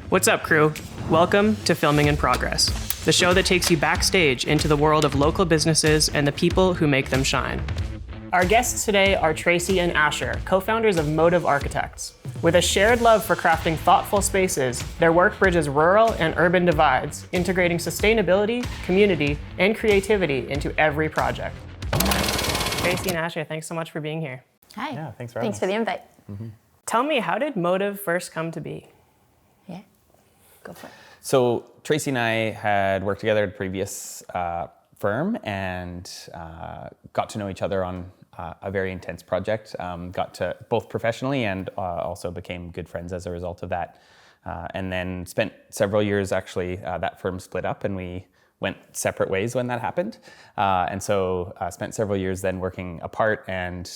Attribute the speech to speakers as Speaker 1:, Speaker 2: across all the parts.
Speaker 1: What's up, crew? Welcome to Filming in Progress, the show that takes you backstage into the world of local businesses and the people who make them shine. Our guests today are Tracey and Asher, co-founders of MOTIV Architects. With a shared love for crafting thoughtful spaces, their work bridges rural and urban divides, integrating sustainability, community, and creativity into every project. Tracey and Asher, thanks so much for being here.
Speaker 2: Hi.
Speaker 3: Yeah, thanks for having us.
Speaker 2: Thanks for the invite.
Speaker 3: Mm-hmm.
Speaker 1: Tell me, how did MOTIV first come to be?
Speaker 2: Yeah, go for it.
Speaker 3: So Tracey and I had worked together at a previous firm and got to know each other on a very intense project. Got to both professionally and also became good friends as a result of that. And then spent several years, actually, that firm split up and we went separate ways when that happened. And so spent several years then working apart, and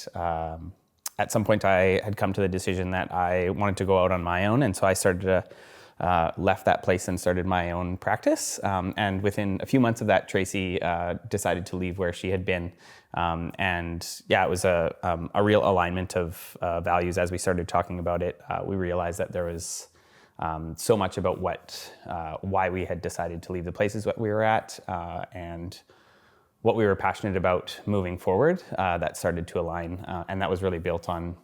Speaker 3: at some point I had come to the decision that I wanted to go out on my own, and so I started to left that place and started my own practice. And within a few months of that, Tracey decided to leave where she had been. And yeah, it was a real alignment of values. As we started talking about it, we realized that there was so much about why we had decided to leave the places that we were at, and what we were passionate about moving forward, that started to align. And that was really built on,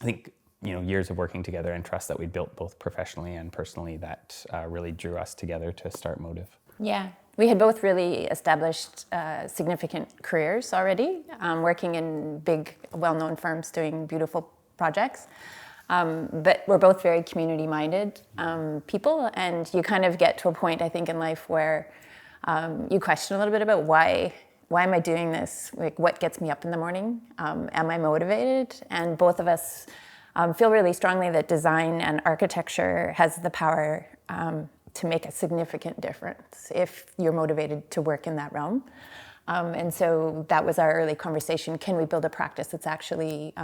Speaker 3: I think, years of working together and trust that we built both professionally and personally that really drew us together to start MOTIV.
Speaker 2: Yeah, we had both really established significant careers already, working in big, well-known firms doing beautiful projects. But we're both very community-minded people, and you kind of get to a point, I think, in life where you question a little bit about why am I doing this? Like, what gets me up in the morning? Am I motivated? And both of us feel really strongly that design and architecture has the power to make a significant difference if you're motivated to work in that realm. And so that was our early conversation. Can we build a practice that's actually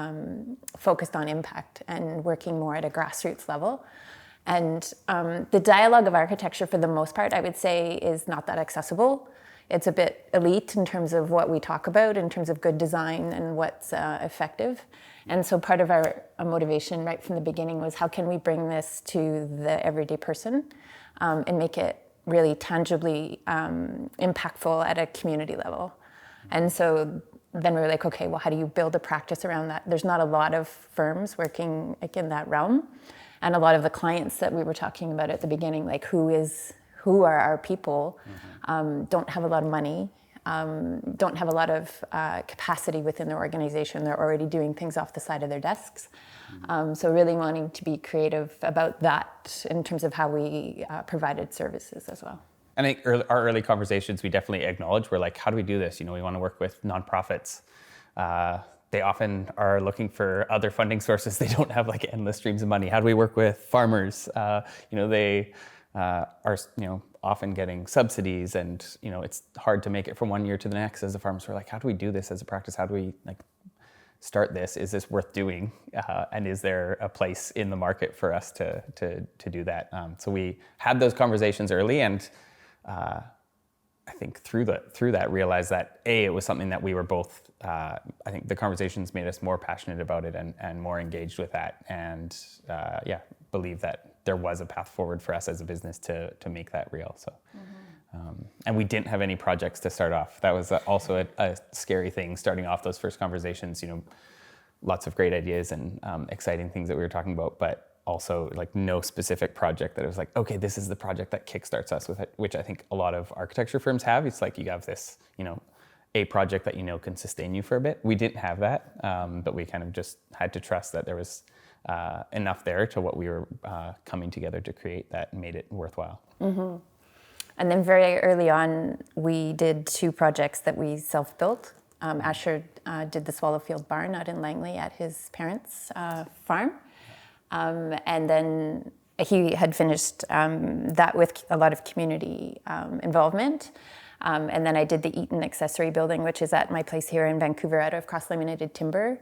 Speaker 2: focused on impact and working more at a grassroots level? And the dialogue of architecture, for the most part, I would say, is not that accessible. It's a bit elite in terms of what we talk about, in terms of good design and what's effective. And so part of our motivation right from the beginning was, how can we bring this to the everyday person and make it really tangibly impactful at a community level? And so then we were like, okay, well, how do you build a practice around that? There's not a lot of firms working in that realm. And a lot of the clients that we were talking about at the beginning, like who are our people, don't have a lot of money, don't have a lot of capacity within their organization. They're already doing things off the side of their desks. So really wanting to be creative about that in terms of how we provided services as well.
Speaker 3: I think our early conversations, we definitely acknowledged, we're like, how do we do this? We want to work with nonprofits. They often are looking for other funding sources. They don't have like endless streams of money. How do we work with farmers? They are often getting subsidies, and it's hard to make it from one year to the next as a farmer. So we're like, how do we do this as a practice? How do we start this? Is this worth doing? And is there a place in the market for us to do that? So we had those conversations early, and I think through that realized that it was something that we were both, I think the conversations made us more passionate about it and more engaged with that, and believe that there was a path forward for us as a business to make that real. So, and we didn't have any projects to start off. That was also a scary thing, starting off those first conversations. Lots of great ideas and exciting things that we were talking about, but also like no specific project that it was like, okay, this is the project that kickstarts us with it, which I think a lot of architecture firms have. It's like you have this, a project that can sustain you for a bit. We didn't have that, but we kind of just had to trust that there was enough there to what we were coming together to create that made it worthwhile.
Speaker 2: Mm-hmm. And then very early on, we did 2 projects that we self-built. Asher did the Swallowfield Barn out in Langley at his parents' farm. And then he had finished that with a lot of community involvement. And then I did the Eaton accessory building, which is at my place here in Vancouver out of cross-laminated timber.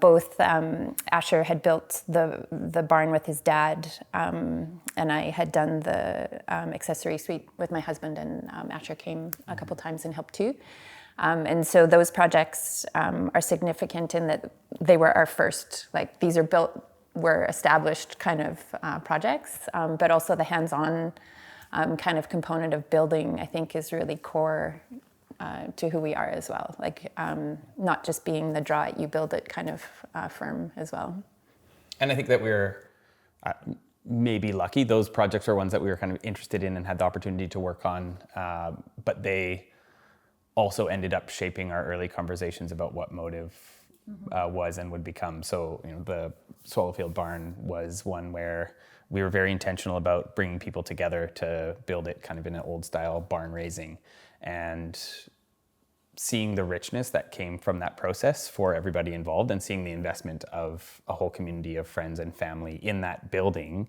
Speaker 2: Both Asher had built the barn with his dad, and I had done the accessory suite with my husband, and Asher came a couple times and helped too. And so those projects are significant in that they were our first, these are built were established kind of projects, but also the hands-on kind of component of building, I think, is really core to who we are as well. Like not just being the draw it, you build it kind of firm as well.
Speaker 3: And I think that we're maybe lucky. Those projects are ones that we were kind of interested in and had the opportunity to work on, but they also ended up shaping our early conversations about what MOTIV was and would become. So, the Swallowfield Barn was one where we were very intentional about bringing people together to build it kind of in an old style barn raising, and seeing the richness that came from that process for everybody involved, and seeing the investment of a whole community of friends and family in that building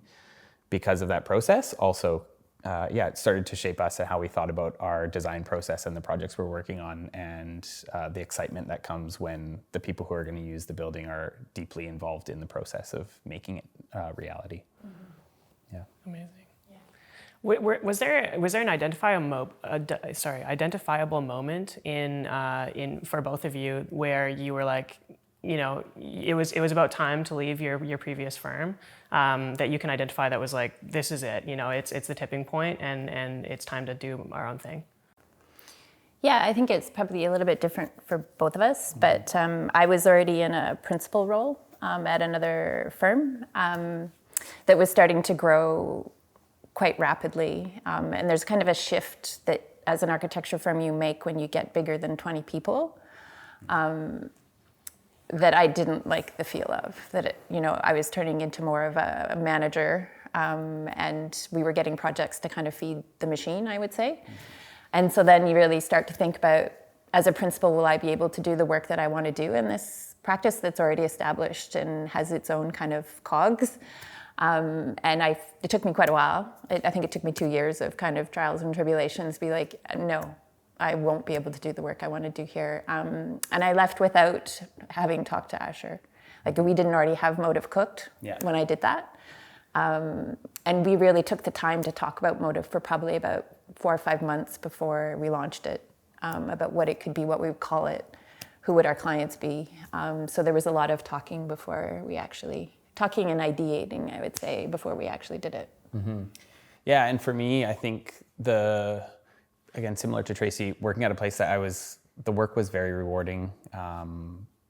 Speaker 3: because of that process also, it started to shape us and how we thought about our design process and the projects we're working on, and the excitement that comes when the people who are going to use the building are deeply involved in the process of making it reality. Yeah.
Speaker 1: Amazing. Was there an identifiable moment in for both of you where you were like, it was about time to leave your previous firm, that you can identify that was like, this is it, it's the tipping point, and it's time to do our own thing?
Speaker 2: Yeah, I think it's probably a little bit different for both of us, but I was already in a principal role at another firm that was starting to grow quite rapidly. And there's kind of a shift that as an architecture firm you make when you get bigger than 20 people that I didn't like the feel of. That I was turning into more of a manager, and we were getting projects to kind of feed the machine, I would say. And so then you really start to think about, as a principal, will I be able to do the work that I want to do in this practice that's already established and has its own kind of cogs? And it took me quite a while. I think it took me 2 years of kind of trials and tribulations to be like, no, I won't be able to do the work I want to do here. And I left without having talked to Asher. Like, we didn't already have MOTIV cooked when I did that. And we really took the time to talk about MOTIV for probably about 4 or 5 months before we launched it, about what it could be, what we would call it, who would our clients be. So there was a lot of talking and ideating, I would say, before we actually did it.
Speaker 3: Mm-hmm. Yeah, and for me, I think again, similar to Tracey, working at a place that the work was very rewarding.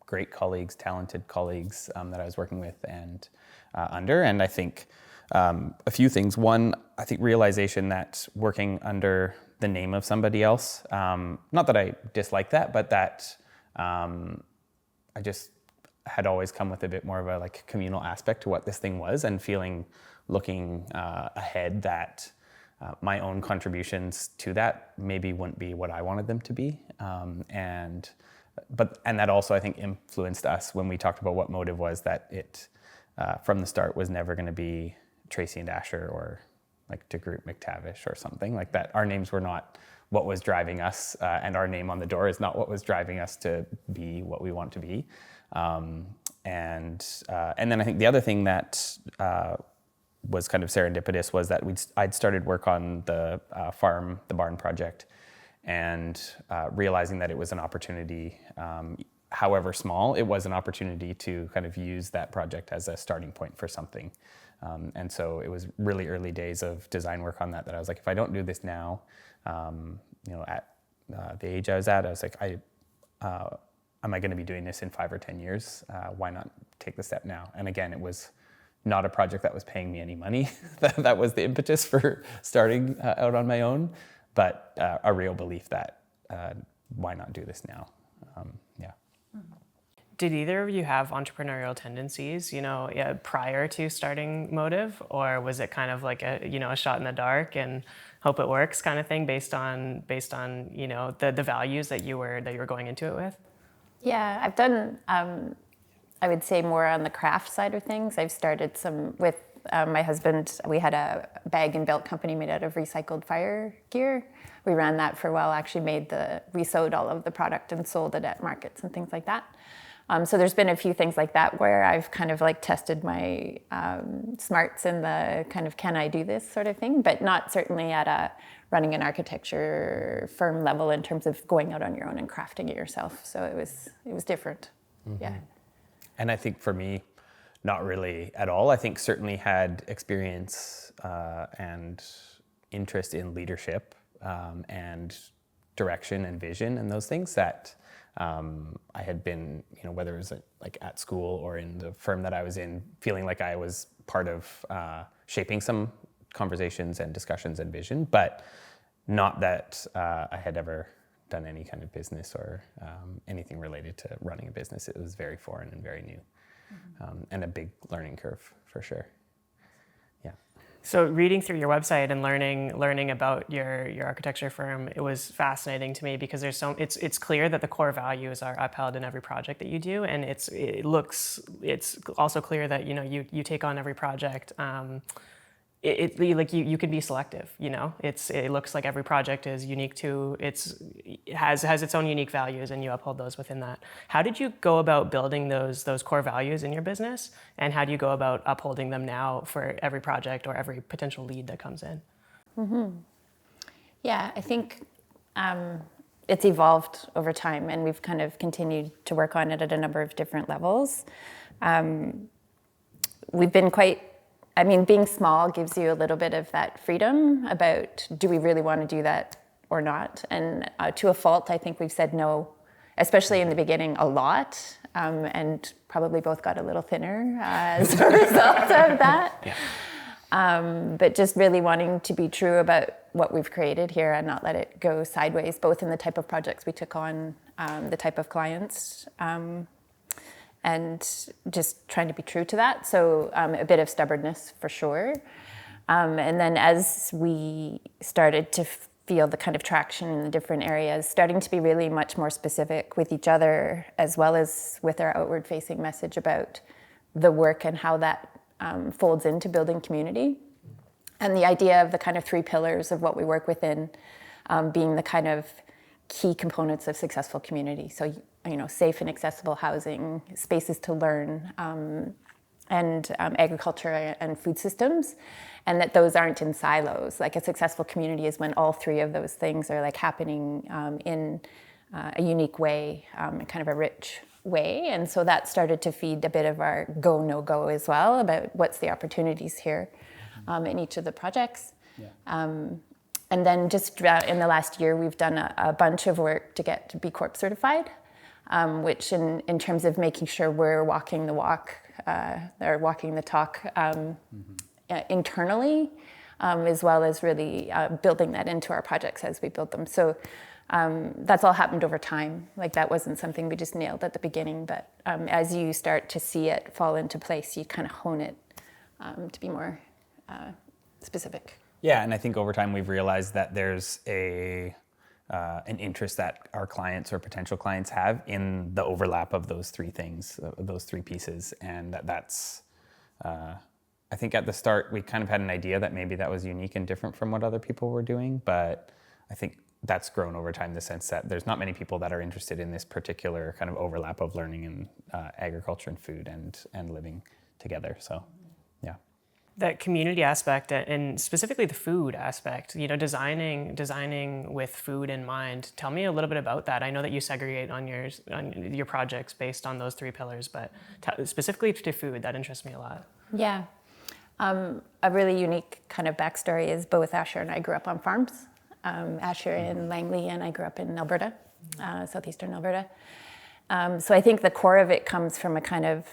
Speaker 3: Great colleagues, talented colleagues that I was working with and under. And I think a few things. One, I think realization that working under the name of somebody else, not that I dislike that, but that I just had always come with a bit more of a communal aspect to what this thing was, and looking ahead that my own contributions to that maybe wouldn't be what I wanted them to be. And that also, I think, influenced us when we talked about what MOTIV was, that it from the start was never going to be Tracey and Asher or deGroot Mactavish or something like that. Our names were not what was driving us, and our name on the door is not what was driving us to be what we want to be. And then I think the other thing that was kind of serendipitous was that I'd started work on the barn project, and realizing that it was an opportunity, however small, it was an opportunity to kind of use that project as a starting point for something. And so it was really early days of design work on that I was like, if I don't do this now, at the age I was at, I was like, am I going to be doing this in 5 or 10 years? Why not take the step now? And again, it was not a project that was paying me any money. That was the impetus for starting out on my own, but a real belief that why not do this now?
Speaker 1: Did either of you have entrepreneurial tendencies, prior to starting MOTIV, or was it kind of like a shot in the dark and hope it works kind of thing based on the values that you were going into it with?
Speaker 2: Yeah, I've done, I would say, more on the craft side of things. I've started some with my husband. We had a bag and belt company made out of recycled fire gear. We ran that for a while, actually we sewed all of the product and sold it at markets and things like that. So there's been a few things like that where I've kind of tested my smarts in the kind of, can I do this sort of thing, but not certainly at running an architecture firm level in terms of going out on your own and crafting it yourself. So it was different. Mm-hmm. Yeah.
Speaker 3: And I think for me, not really at all. I think certainly had experience and interest in leadership and direction and vision and those things that I had been, whether it was like at school or in the firm that I was in, feeling like I was part of shaping some conversations and discussions and vision, but not that I had ever done any kind of business or anything related to running a business. It was very foreign and very new, and a big learning curve for sure. Yeah.
Speaker 1: So reading through your website and learning about your architecture firm, it was fascinating to me because it's clear that the core values are upheld in every project that you do, and it's also clear that you take on every project. You can be selective. It looks like every project is unique to has its own unique values, and you uphold those within that. How did you go about building those core values in your business, and how do you go about upholding them now for every project or every potential lead that comes in?
Speaker 2: Yeah, I think it's evolved over time, and we've kind of continued to work on it at a number of different levels. We've been being small gives you a little bit of that freedom about, do we really want to do that or not? And to a fault, I think we've said no, especially in the beginning, a lot, and probably both got a little thinner as a result of that. Yeah. But just really wanting to be true about what we've created here and not let it go sideways, both in the type of projects we took on, the type of clients, and just trying to be true to that. So a bit of stubbornness for sure. And then as we started to feel the kind of traction in the different areas, starting to be really much more specific with each other, as well as with our outward facing message about the work and how that folds into building community. And the idea of the kind of 3 pillars of what we work within being the kind of key components of successful community. So, safe and accessible housing, spaces to learn, and agriculture and food systems, and that those aren't in silos. Like a successful community is when all 3 of those things are happening in a unique way, kind of a rich way. And so that started to feed a bit of our go, no go as well, about what's the opportunities here in each of the projects. Yeah. And then just in the last year, we've done a bunch of work to get to B Corp certified, which in terms of making sure we're walking the walk, or walking the talk internally, as well as really building that into our projects as we build them. So that's all happened over time. That wasn't something we just nailed at the beginning, but as you start to see it fall into place, you kind of hone it to be more specific.
Speaker 3: Yeah, and I think over time we've realized that there's an interest that our clients or potential clients have in the overlap of those 3 things, those 3 pieces, and that's. I think at the start we kind of had an idea that maybe that was unique and different from what other people were doing, but I think that's grown over time in the sense that there's not many people that are interested in this particular kind of overlap of learning in agriculture and food and living together. So, yeah.
Speaker 1: That community aspect and specifically the food aspect, designing with food in mind. Tell me a little bit about that. I know that you segregate on your projects based on those 3 pillars, but specifically to food, that interests me a lot.
Speaker 2: Yeah. A really unique kind of backstory is both Asher and I grew up on farms. Asher in Langley, and I grew up in Alberta, southeastern Alberta. So I think the core of it comes from a kind of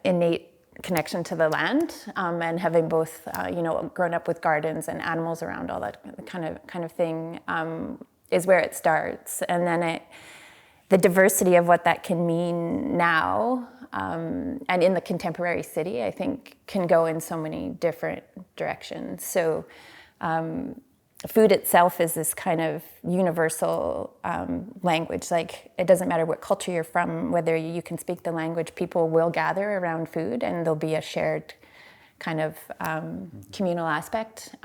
Speaker 2: innate connection to the land, and having both, grown up with gardens and animals around, all that kind of thing, is where it starts. And then the diversity of what that can mean now, and in the contemporary city, I think can go in so many different directions. So food itself is this kind of universal language. It doesn't matter what culture you're from, whether you can speak the language, people will gather around food, and there'll be a shared kind of communal aspect.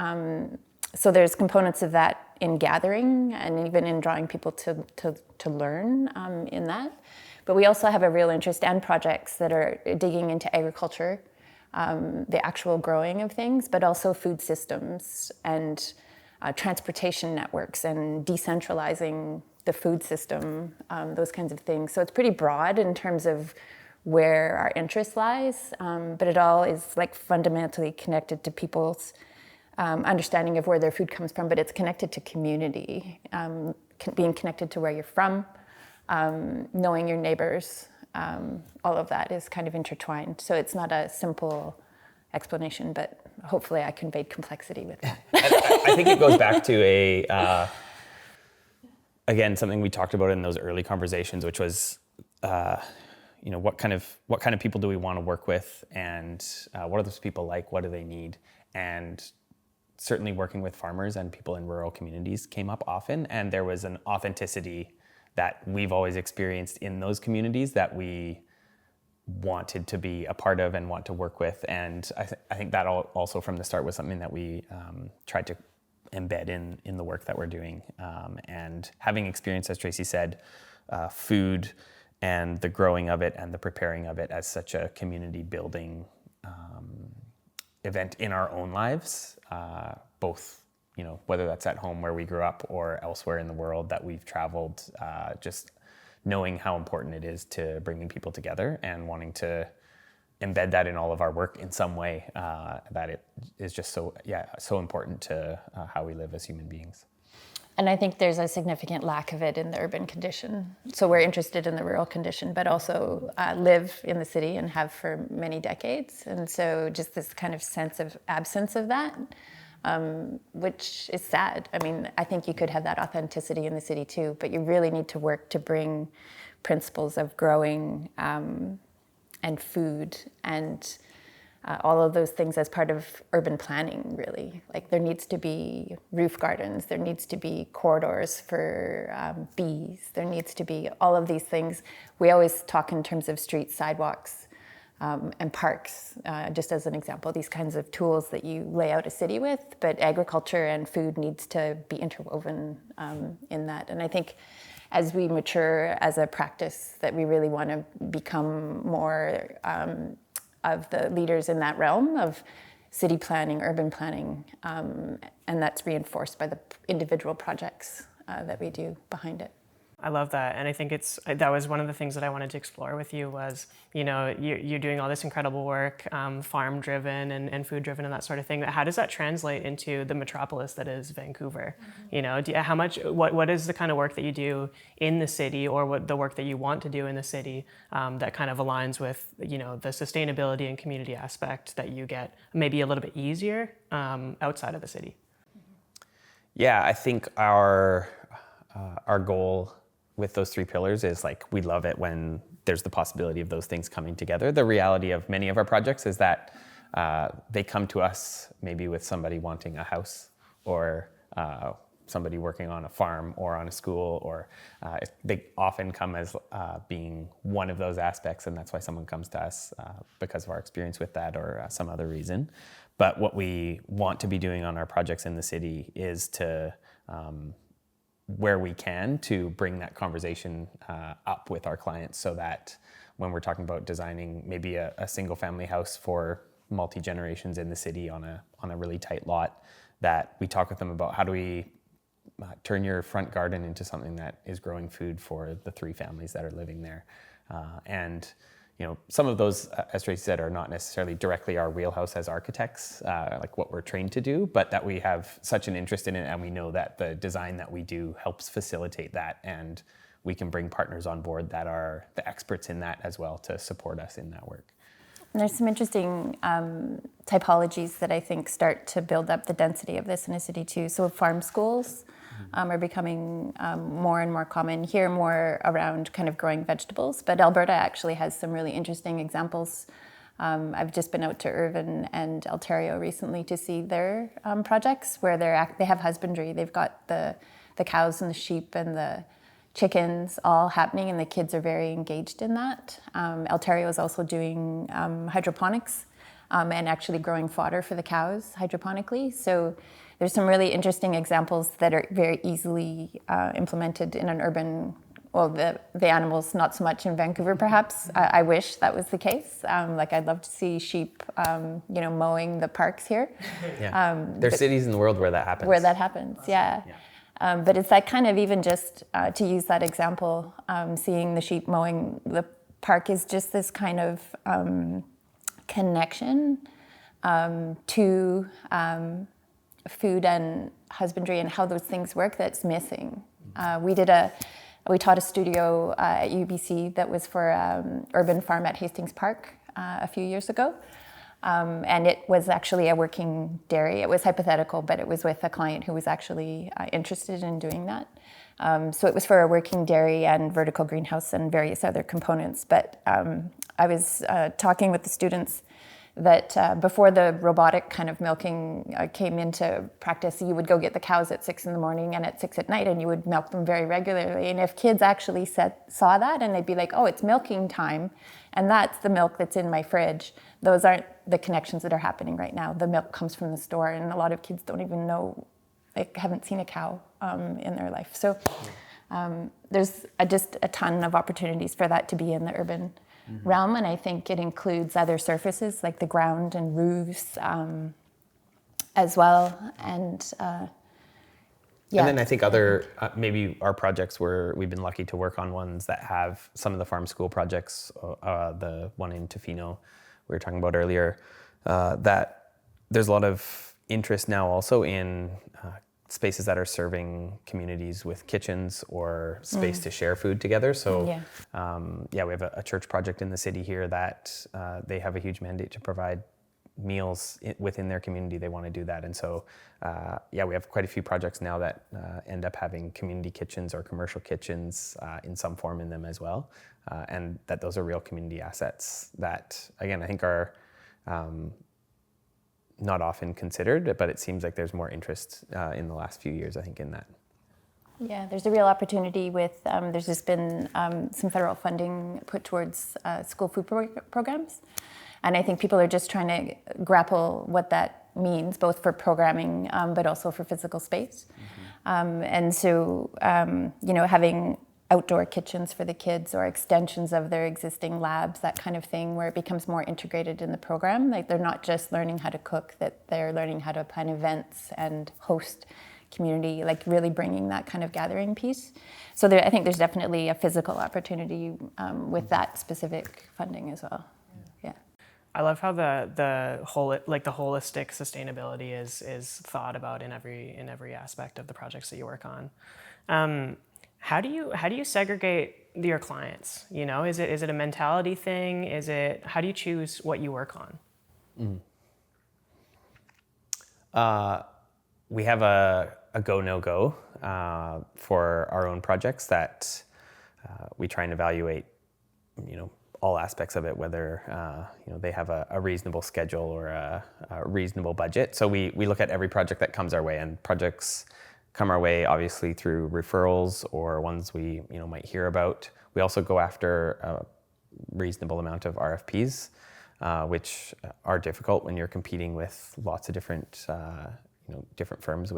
Speaker 2: So there's components of that in gathering and even in drawing people to learn in that. But we also have a real interest and projects that are digging into agriculture, the actual growing of things, but also food systems and transportation networks and decentralizing the food system, those kinds of things. So it's pretty broad in terms of where our interest lies, but it all is like fundamentally connected to people's understanding of where their food comes from, but it's connected to community, being connected to where you're from, knowing your neighbors, all of that is kind of intertwined. So it's not a simple explanation, but hopefully I conveyed complexity with that.
Speaker 3: I think it goes back to again, something we talked about in those early conversations, which was, what kind of people do we want to work with, and what are those people like? What do they need? And certainly working with farmers and people in rural communities came up often, and there was an authenticity that we've always experienced in those communities that we wanted to be a part of and want to work with. And I think that also from the start was something that we tried to embed in the work that we're doing. And having experience, as Tracey said, food and the growing of it and the preparing of it as such a community building event in our own lives, both, whether that's at home where we grew up or elsewhere in the world that we've traveled, just knowing how important it is to bringing people together and wanting to embed that in all of our work in some way, that it is just so important to how we live as human beings.
Speaker 2: And I think there's a significant lack of it in the urban condition. So we're interested in the rural condition, but also live in the city and have for many decades. And so just this kind of sense of absence of that, which is sad. I mean, I think you could have that authenticity in the city too, but you really need to work to bring principles of growing and food and all of those things as part of urban planning, really. Like there needs to be roof gardens, there needs to be corridors for bees, there needs to be all of these things. We always talk in terms of streets, sidewalks, and parks, just as an example, these kinds of tools that you lay out a city with, but agriculture and food needs to be interwoven in that. And I think as we mature as a practice that we really want to become more of the leaders in that realm of city planning, urban planning, and that's reinforced by the individual projects that we do behind it.
Speaker 1: I love that, and I think that was one of the things that I wanted to explore with you was, you're doing all this incredible work, farm-driven and food-driven and that sort of thing. How does that translate into the metropolis that is Vancouver? Mm-hmm. What is the kind of work that you do in the city, or what the work that you want to do in the city that kind of aligns with, the sustainability and community aspect that you get maybe a little bit easier outside of the city?
Speaker 3: Yeah, I think our goal with those three pillars is we love it when there's the possibility of those things coming together. The reality of many of our projects is that they come to us maybe with somebody wanting a house or somebody working on a farm or on a school, or they often come as being one of those aspects, and that's why someone comes to us because of our experience with that or some other reason. But what we want to be doing on our projects in the city is to where we can to bring that conversation up with our clients, so that when we're talking about designing maybe a single family house for multi-generations in the city on a really tight lot, that we talk with them about how do we turn your front garden into something that is growing food for the three families that are living there. And some of those, as Tracey said, are not necessarily directly our wheelhouse as architects, like what we're trained to do, but that we have such an interest in it, and we know that the design that we do helps facilitate that, and we can bring partners on board that are the experts in that as well to support us in that work.
Speaker 2: And there's some interesting typologies that I think start to build up the density of this in a city too. So farm schools are becoming more and more common here, more around kind of growing vegetables. But Alberta actually has some really interesting examples. I've just been out to Irvine and Ontario recently to see their projects where they have husbandry. They've got the cows and the sheep and the chickens all happening, and the kids are very engaged in that. Ontario is also doing hydroponics and actually growing fodder for the cows hydroponically. So there's some really interesting examples that are very easily implemented in an urban, well, the animals not so much in Vancouver perhaps. I wish that was the case. I'd love to see sheep, mowing the parks here.
Speaker 3: Yeah. There's cities in the world where that happens.
Speaker 2: Where that happens, yeah. But it's that kind of, even just to use that example, seeing the sheep mowing the park is just this kind of connection to food and husbandry and how those things work that's missing. We taught a studio at UBC that was for urban farm at Hastings Park a few years ago. And it was actually a working dairy. It was hypothetical, but it was with a client who was actually interested in doing that. So it was for a working dairy and vertical greenhouse and various other components. But I was talking with the students that before the robotic kind of milking came into practice, you would go get the cows at 6 a.m. and at 6 p.m, and you would milk them very regularly. And if kids actually saw that, and they'd be like, oh, it's milking time, and that's the milk that's in my fridge, those aren't the connections that are happening right now. The milk comes from the store, and a lot of kids don't even know, like, haven't seen a cow in their life. So there's just a ton of opportunities for that to be in the urban realm, and I think it includes other surfaces like the ground and roofs as well. And
Speaker 3: And then I think other, maybe our projects where we've been lucky to work on ones that have some of the farm school projects, the one in Tofino we were talking about earlier, that there's a lot of interest now also in spaces that are serving communities with kitchens or space to share food together. So we have a church project in the city here that they have a huge mandate to provide meals within their community. They want to do that. And so, we have quite a few projects now that end up having community kitchens or commercial kitchens in some form in them as well. And that those are real community assets that, again, I think are not often considered, but it seems like there's more interest in the last few years, I think, in that.
Speaker 2: Yeah, there's a real opportunity with, there's just been some federal funding put towards school food programs. And I think people are just trying to grapple what that means, both for programming, but also for physical space. And so, having outdoor kitchens for the kids or extensions of their existing labs, that kind of thing, where it becomes more integrated in the program. Like, they're not just learning how to cook, that they're learning how to plan events and host community, like really bringing that kind of gathering piece. So I think there's definitely a physical opportunity with that specific funding as well. Yeah.
Speaker 1: I love how the holistic sustainability is thought about in every aspect of the projects that you work on. How do you segregate your clients? Is it a mentality thing? How do you choose what you work on?
Speaker 3: We have a go, no go for our own projects that we try and evaluate, all aspects of it, whether they have a reasonable schedule or a reasonable budget. So we look at every project that comes our way, and projects come our way obviously through referrals or ones we might hear about. We also go after a reasonable amount of RFPs, which are difficult when you're competing with lots of different different firms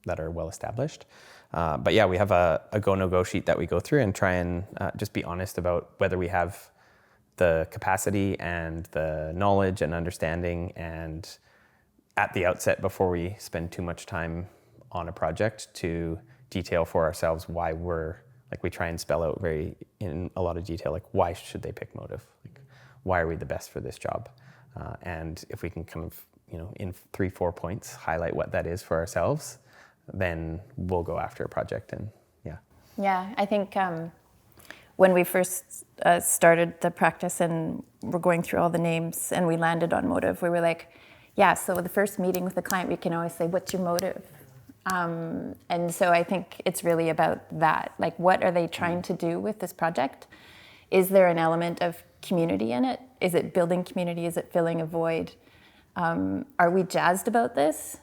Speaker 3: that are well established. But we have a go no go sheet that we go through and try and just be honest about whether we have the capacity and the knowledge and understanding, and at the outset, before we spend too much time on a project, to detail for ourselves why we try and spell out in a lot of detail, like, why should they pick MOTIV? Like, why are we the best for this job? And if we can kind of, in 3-4 points, highlight what that is for ourselves, then we'll go after a project. And
Speaker 2: Yeah, I think when we first started the practice and we're going through all the names and we landed on MOTIV, we were like, so the first meeting with the client, we can always say, what's your motive? And so I think it's really about that. Like, what are they trying to do with this project? Is there an element of community in it? Is it building community? Is it filling a void? Are we jazzed about this?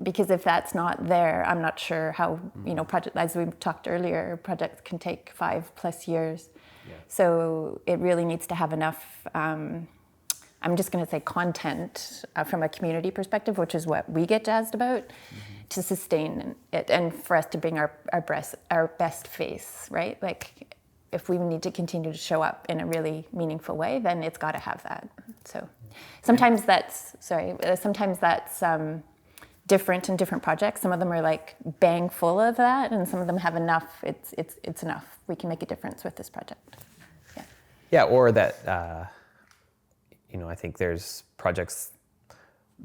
Speaker 2: Because if that's not there, I'm not sure how, project, as we talked earlier, projects can take 5+ years. Yeah. So it really needs to have enough, I'm just going to say content from a community perspective, which is what we get jazzed about, to sustain it and for us to bring our best face, right? Like, if we need to continue to show up in a really meaningful way, then it's got to have that. So sometimes that's different in different projects. Some of them are like bang full of that, and some of them have enough. It's enough. We can make a difference with this project. Yeah.
Speaker 3: Yeah, or that I think there's projects.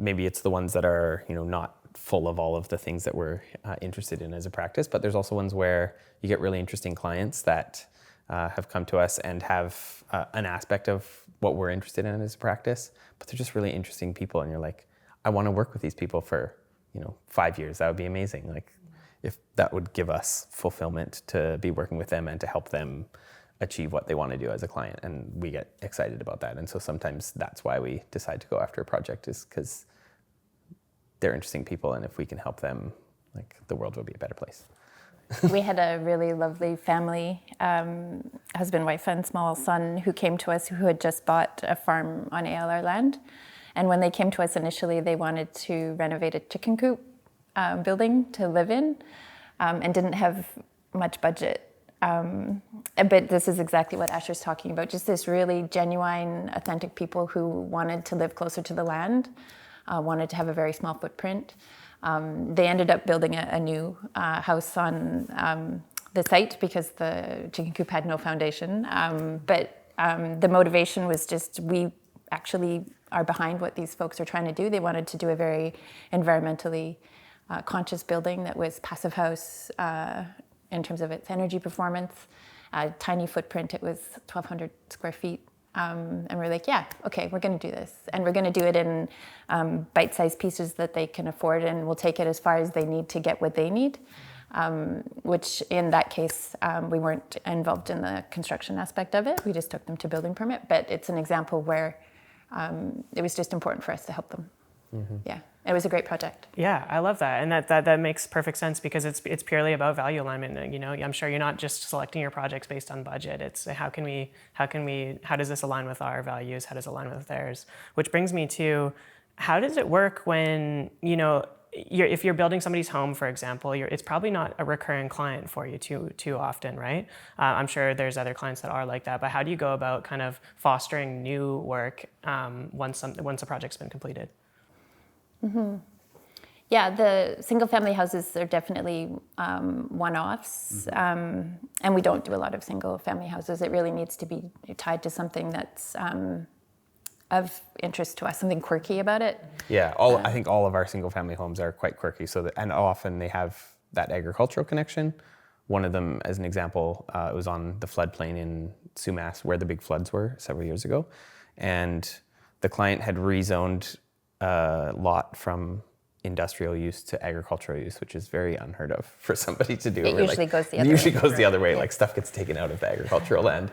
Speaker 3: Maybe it's the ones that are not full of all of the things that we're interested in as a practice, but there's also ones where you get really interesting clients that have come to us and have an aspect of what we're interested in as a practice, but they're just really interesting people, and you're like, I want to work with these people for 5 years. That would be amazing. Like, if that would give us fulfillment to be working with them and to help them achieve what they want to do as a client, and we get excited about that. And so sometimes that's why we decide to go after a project, is because they're interesting people, and if we can help them, like, the world will be a better place.
Speaker 2: We had a really lovely family, husband, wife, and small son, who came to us, who had just bought a farm on ALR land. And when they came to us initially, they wanted to renovate a chicken coop building to live in, and didn't have much budget. But this is exactly what Asher's talking about, just this really genuine, authentic people who wanted to live closer to the land, wanted to have a very small footprint. They ended up building a new house on the site because the chicken coop had no foundation. But the motivation was just, we actually are behind what these folks are trying to do. They wanted to do a very environmentally conscious building that was passive house in terms of its energy performance, a tiny footprint. It was 1,200 square feet. And we're like, yeah, okay, we're going to do this. And we're going to do it in bite-sized pieces that they can afford, and we'll take it as far as they need to get what they need, which in that case, we weren't involved in the construction aspect of it. We just took them to building permit. But it's an example where it was just important for us to help them. Mm-hmm. Yeah, it was a great project.
Speaker 1: Yeah, I love that, and that makes perfect sense, because it's purely about value alignment. I'm sure you're not just selecting your projects based on budget. It's how does this align with our values? How does it align with theirs? Which brings me to, how does it work when if you're building somebody's home, for example, it's probably not a recurring client for you too often, right? I'm sure there's other clients that are like that, but how do you go about kind of fostering new work once a project's been completed?
Speaker 2: Mm-hmm. Yeah, the single-family houses are definitely one-offs, and we don't do a lot of single-family houses. It really needs to be tied to something that's of interest to us, something quirky about it.
Speaker 3: Yeah, I think all of our single-family homes are quite quirky, and often they have that agricultural connection. One of them, as an example, it was on the floodplain in Sumas, where the big floods were several years ago, and the client had rezoned a lot from industrial use to agricultural use, which is very unheard of for somebody to do.
Speaker 2: It usually goes the other way.
Speaker 3: Usually goes the other way, like stuff gets taken out of the agricultural land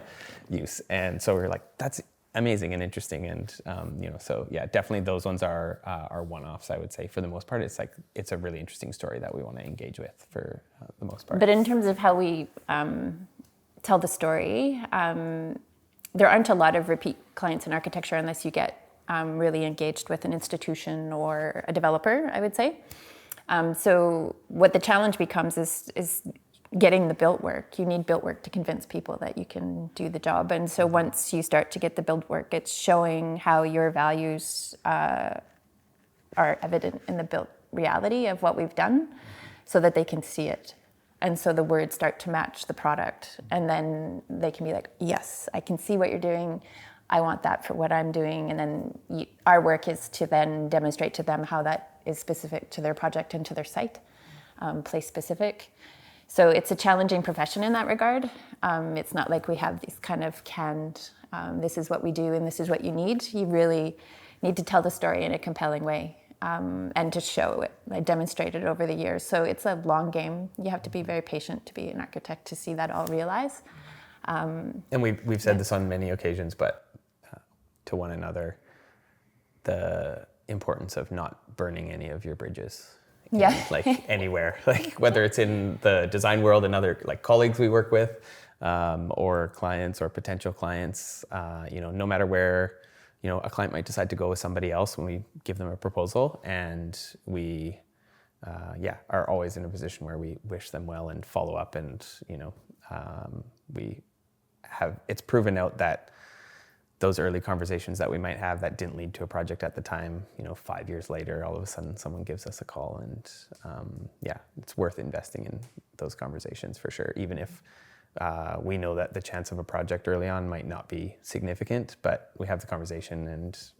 Speaker 3: use. And so we're like, that's amazing and interesting. And, so yeah, definitely those ones are one-offs, I would say. For the most part, it's a really interesting story that we want to engage with for the most part.
Speaker 2: But in terms of how we tell the story, there aren't a lot of repeat clients in architecture unless you get really engaged with an institution or a developer, I would say. So what the challenge becomes is getting the built work. You need built work to convince people that you can do the job. And so once you start to get the built work, it's showing how your values are evident in the built reality of what we've done, so that they can see it. And so the words start to match the product. And then they can be like, yes, I can see what you're doing. I want that for what I'm doing. And then our work is to then demonstrate to them how that is specific to their project and to their site, place specific. So it's a challenging profession in that regard. It's not like we have these kind of canned, this is what we do and this is what you need. You really need to tell the story in a compelling way, and to show it. I demonstrated it over the years. So it's a long game. You have to be very patient to be an architect to see that all realize.
Speaker 3: And we've said this on many occasions, but to one another, the importance of not burning any of your bridges.
Speaker 2: Yeah.
Speaker 3: Like anywhere, like whether it's in the design world and other like colleagues we work with, or clients or potential clients, no matter where, a client might decide to go with somebody else when we give them a proposal, and we, are always in a position where we wish them well and follow up, and, it's proven out that those early conversations that we might have that didn't lead to a project at the time, 5 years later, all of a sudden someone gives us a call, and it's worth investing in those conversations for sure, even if we know that the chance of a project early on might not be significant, but we have the conversation and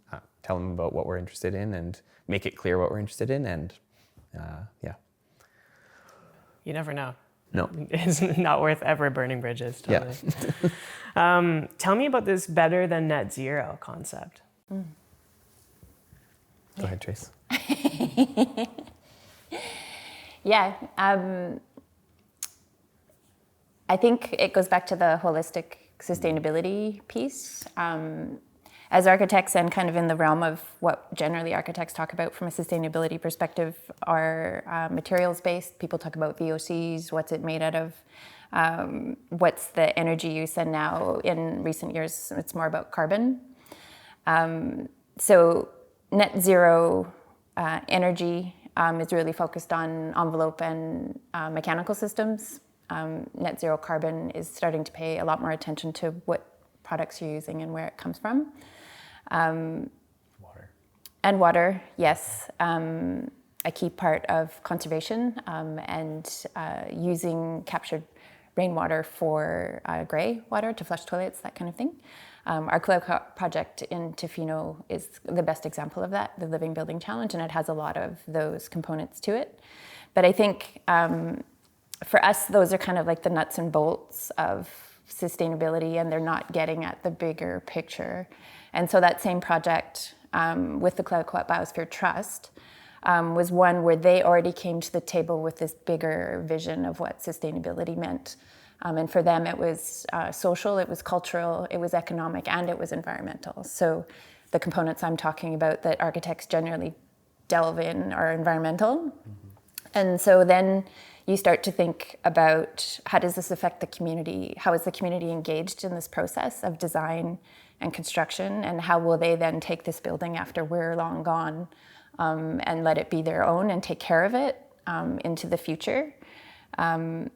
Speaker 3: tell them about what we're interested in and make it clear what we're interested in, and
Speaker 1: You never know.
Speaker 3: No.
Speaker 1: It's not worth ever burning bridges, totally.
Speaker 3: Yeah.
Speaker 1: Tell me about this better than net zero concept.
Speaker 3: Go ahead, Trace.
Speaker 2: Yeah, I think it goes back to the holistic sustainability piece. As architects, and kind of in the realm of what generally architects talk about from a sustainability perspective, are materials-based. People talk about VOCs, what's it made out of, what's the energy use, and now in recent years, it's more about carbon. So net zero energy is really focused on envelope and mechanical systems. Net zero carbon is starting to pay a lot more attention to what products you're using and where it comes from.
Speaker 3: Water.
Speaker 2: And water, yes. A key part of conservation, and using captured rainwater for grey water to flush toilets, that kind of thing. Our cloud project in Tofino is the best example of that, the Living Building Challenge, and it has a lot of those components to it. But I think for us, those are kind of like the nuts and bolts of sustainability, and they're not getting at the bigger picture. And so that same project with the Cloud Co-op Biosphere Trust was one where they already came to the table with this bigger vision of what sustainability meant. And for them, it was social, it was cultural, it was economic, and it was environmental. So the components I'm talking about that architects generally delve in are environmental. Mm-hmm. And so then you start to think about, how does this affect the community? How is the community engaged in this process of design and construction? And how will they then take this building after we're long gone and let it be their own and take care of it into the future? And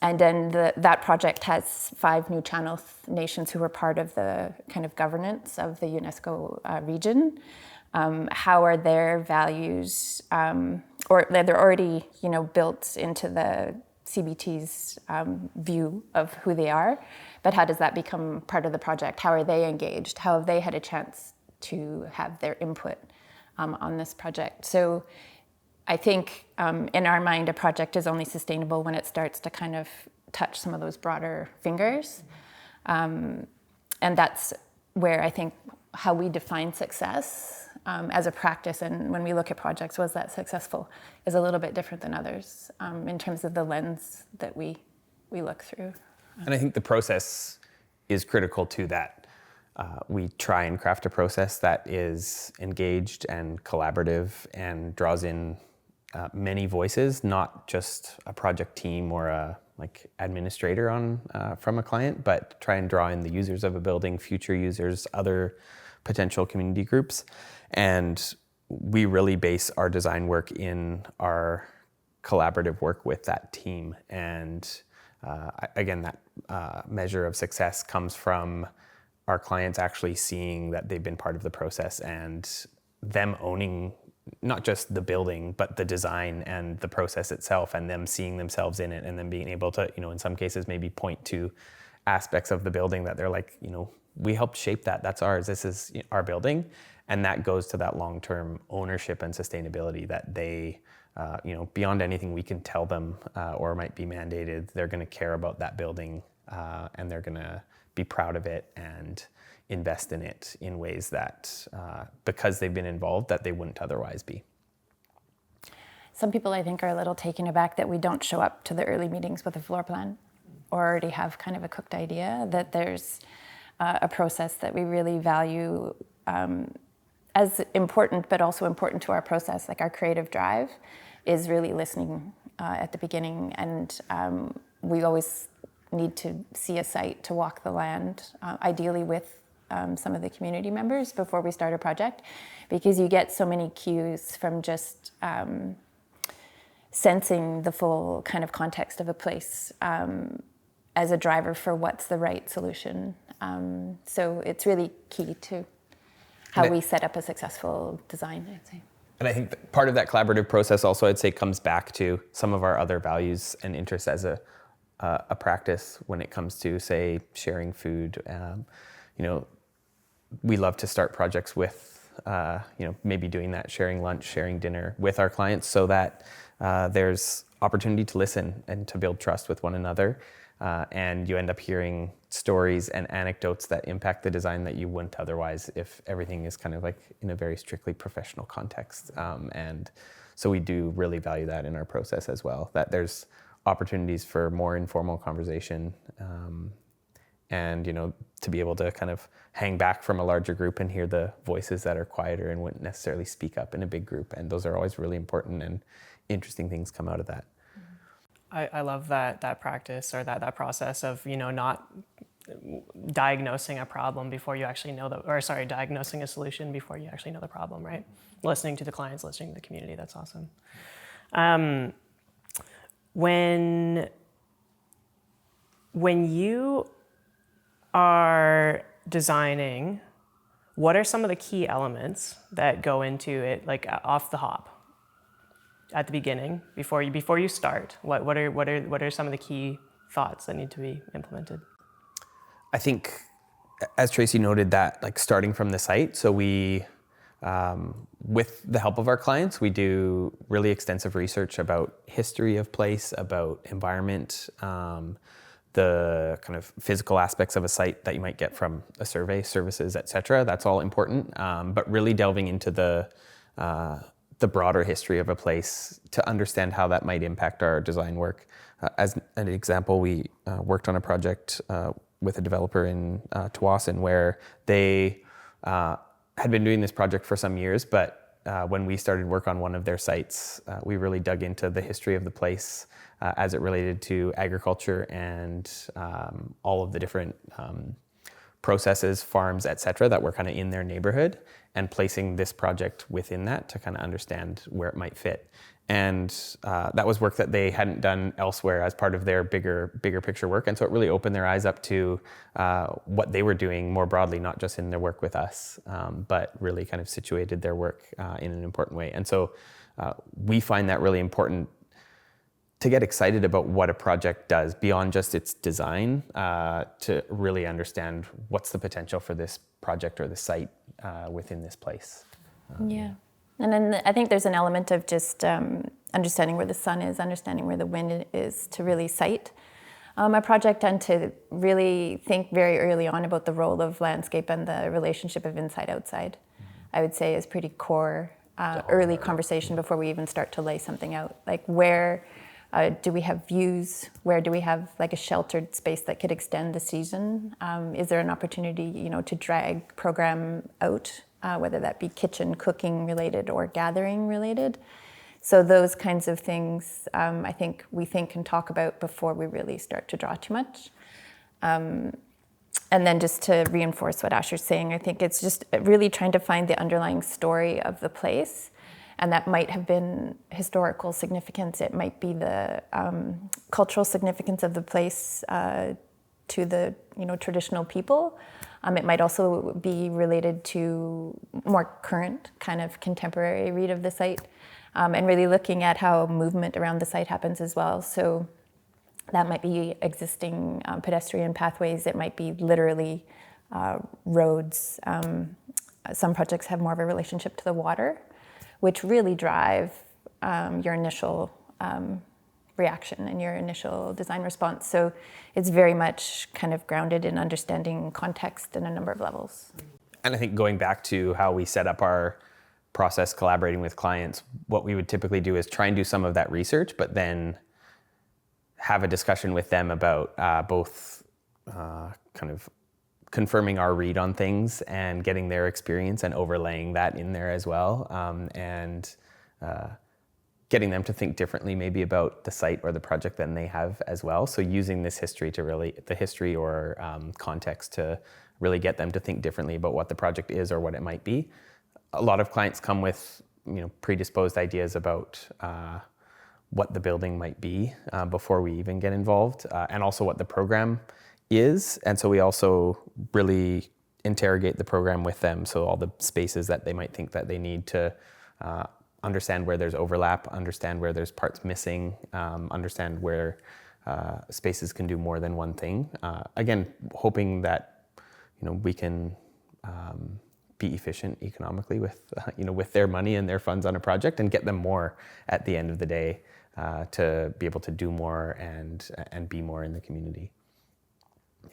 Speaker 2: then that project has 5 new Channel nations who were part of the kind of governance of the UNESCO region. How are their values, or they're already, built into the CBT's view of who they are, but how does that become part of the project? How are they engaged? How have they had a chance to have their input on this project? So I think in our mind, a project is only sustainable when it starts to kind of touch some of those broader fingers. And that's where I think how we define success as a practice, and when we look at projects, was that successful, is a little bit different than others in terms of the lens that we look through.
Speaker 3: And I think the process is critical to that. We try and craft a process that is engaged and collaborative and draws in many voices, not just a project team or a administrator from a client, but try and draw in the users of a building, future users, other potential community groups. And we really base our design work in our collaborative work with that team. And again, that measure of success comes from our clients actually seeing that they've been part of the process and them owning not just the building, but the design and the process itself, and them seeing themselves in it, and then being able to, in some cases, maybe point to aspects of the building that they're like, we helped shape that. That's ours. This is our building. And that goes to that long-term ownership and sustainability that they, beyond anything we can tell them or might be mandated, they're going to care about that building and they're going to be proud of it and invest in it in ways that, because they've been involved, that they wouldn't otherwise be.
Speaker 2: Some people, I think, are a little taken aback that we don't show up to the early meetings with a floor plan or already have kind of a cooked idea, that there's a process that we really value as important, but also important to our process, like our creative drive, is really listening at the beginning. And we always need to see a site to walk the land, ideally with some of the community members before we start a project, because you get so many cues from just sensing the full kind of context of a place as a driver for what's the right solution So it's really key to how we set up a successful design, I'd say.
Speaker 3: And I think that part of that collaborative process also, I'd say, comes back to some of our other values and interests as a practice when it comes to, say, sharing food. We love to start projects with, maybe doing that, sharing lunch, sharing dinner with our clients so that there's opportunity to listen and to build trust with one another. And you end up hearing stories and anecdotes that impact the design that you wouldn't otherwise if everything is kind of like in a very strictly professional context. And so we do really value that in our process as well, that there's opportunities for more informal conversation and, to be able to kind of hang back from a larger group and hear the voices that are quieter and wouldn't necessarily speak up in a big group. And those are always really important and interesting things come out of that.
Speaker 1: I love that practice or that process of, not diagnosing a problem before you actually know diagnosing a solution before you actually know the problem, right? Listening to the clients, listening to the community, that's awesome. When you are designing, what are some of the key elements that go into it, like off the hop? At the beginning, before you start, what are some of the key thoughts that need to be implemented?
Speaker 3: I think, as Tracey noted, that like starting from the site, so we, with the help of our clients, we do really extensive research about history of place, about environment, the kind of physical aspects of a site that you might get from a survey, services, et cetera. That's all important, but really delving into the broader history of a place to understand how that might impact our design work. As an example, we worked on a project with a developer in Tawasin where they had been doing this project for some years, but when we started work on one of their sites, we really dug into the history of the place as it related to agriculture and all of the different processes, farms, et cetera, that were kind of in their neighborhood, and placing this project within that to kind of understand where it might fit. And that was work that they hadn't done elsewhere as part of their bigger picture work. And so it really opened their eyes up to what they were doing more broadly, not just in their work with us, but really kind of situated their work in an important way. And so we find that really important to get excited about what a project does beyond just its design, to really understand what's the potential for this project or the site within this place.
Speaker 2: Yeah. And then I think there's an element of just understanding where the sun is, understanding where the wind is to really site a project, and to really think very early on about the role of landscape and the relationship of inside-outside, I would say is pretty core early conversation before we even start to lay something out. Like where do we have views? Where do we have like a sheltered space that could extend the season? Is there an opportunity, to drag program out, whether that be kitchen, cooking related or gathering related? So those kinds of things, I think we think and talk about before we really start to draw too much. And then just to reinforce what Asher's saying, I think it's just really trying to find the underlying story of the place. And that might have been historical significance. It might be the cultural significance of the place to the traditional people. It might also be related to more current kind of contemporary read of the site, and really looking at how movement around the site happens as well. So that might be existing pedestrian pathways. It might be literally roads. Some projects have more of a relationship to the water, which really drive your initial reaction and your initial design response. So it's very much kind of grounded in understanding context in a number of levels.
Speaker 3: And I think going back to how we set up our process collaborating with clients, what we would typically do is try and do some of that research, but then have a discussion with them about both kind of confirming our read on things and getting their experience and overlaying that in there as well, and getting them to think differently maybe about the site or the project than they have as well. So using this history to really, the history or context to really get them to think differently about what the project is or what it might be. A lot of clients come with predisposed ideas about what the building might be before we even get involved, and also what the program is. And so we also really interrogate the program with them. So all the spaces that they might think that they need to understand where there's overlap, understand where there's parts missing, understand where spaces can do more than one thing. Again, hoping that we can be efficient economically with with their money and their funds on a project, and get them more at the end of the day to be able to do more and be more in the community. Yeah.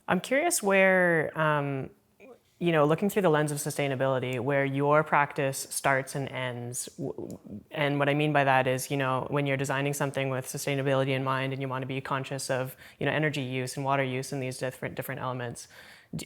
Speaker 1: I'm curious where, looking through the lens of sustainability, where your practice starts and ends. And what I mean by that is, when you're designing something with sustainability in mind and you want to be conscious of, energy use and water use and these different elements,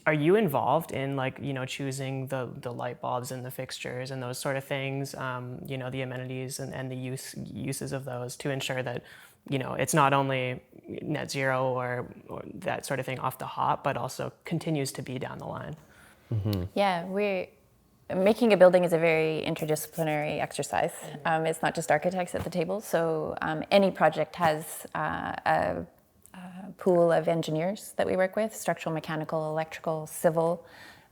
Speaker 1: are you involved in choosing the light bulbs and the fixtures and those sort of things, the amenities and the uses of those to ensure that, it's not only net zero or that sort of thing off the hop, but also continues to be down the line?
Speaker 2: Mm-hmm. Yeah, making a building is a very interdisciplinary exercise. It's not just architects at the table. So any project has a pool of engineers that we work with, structural, mechanical, electrical, civil,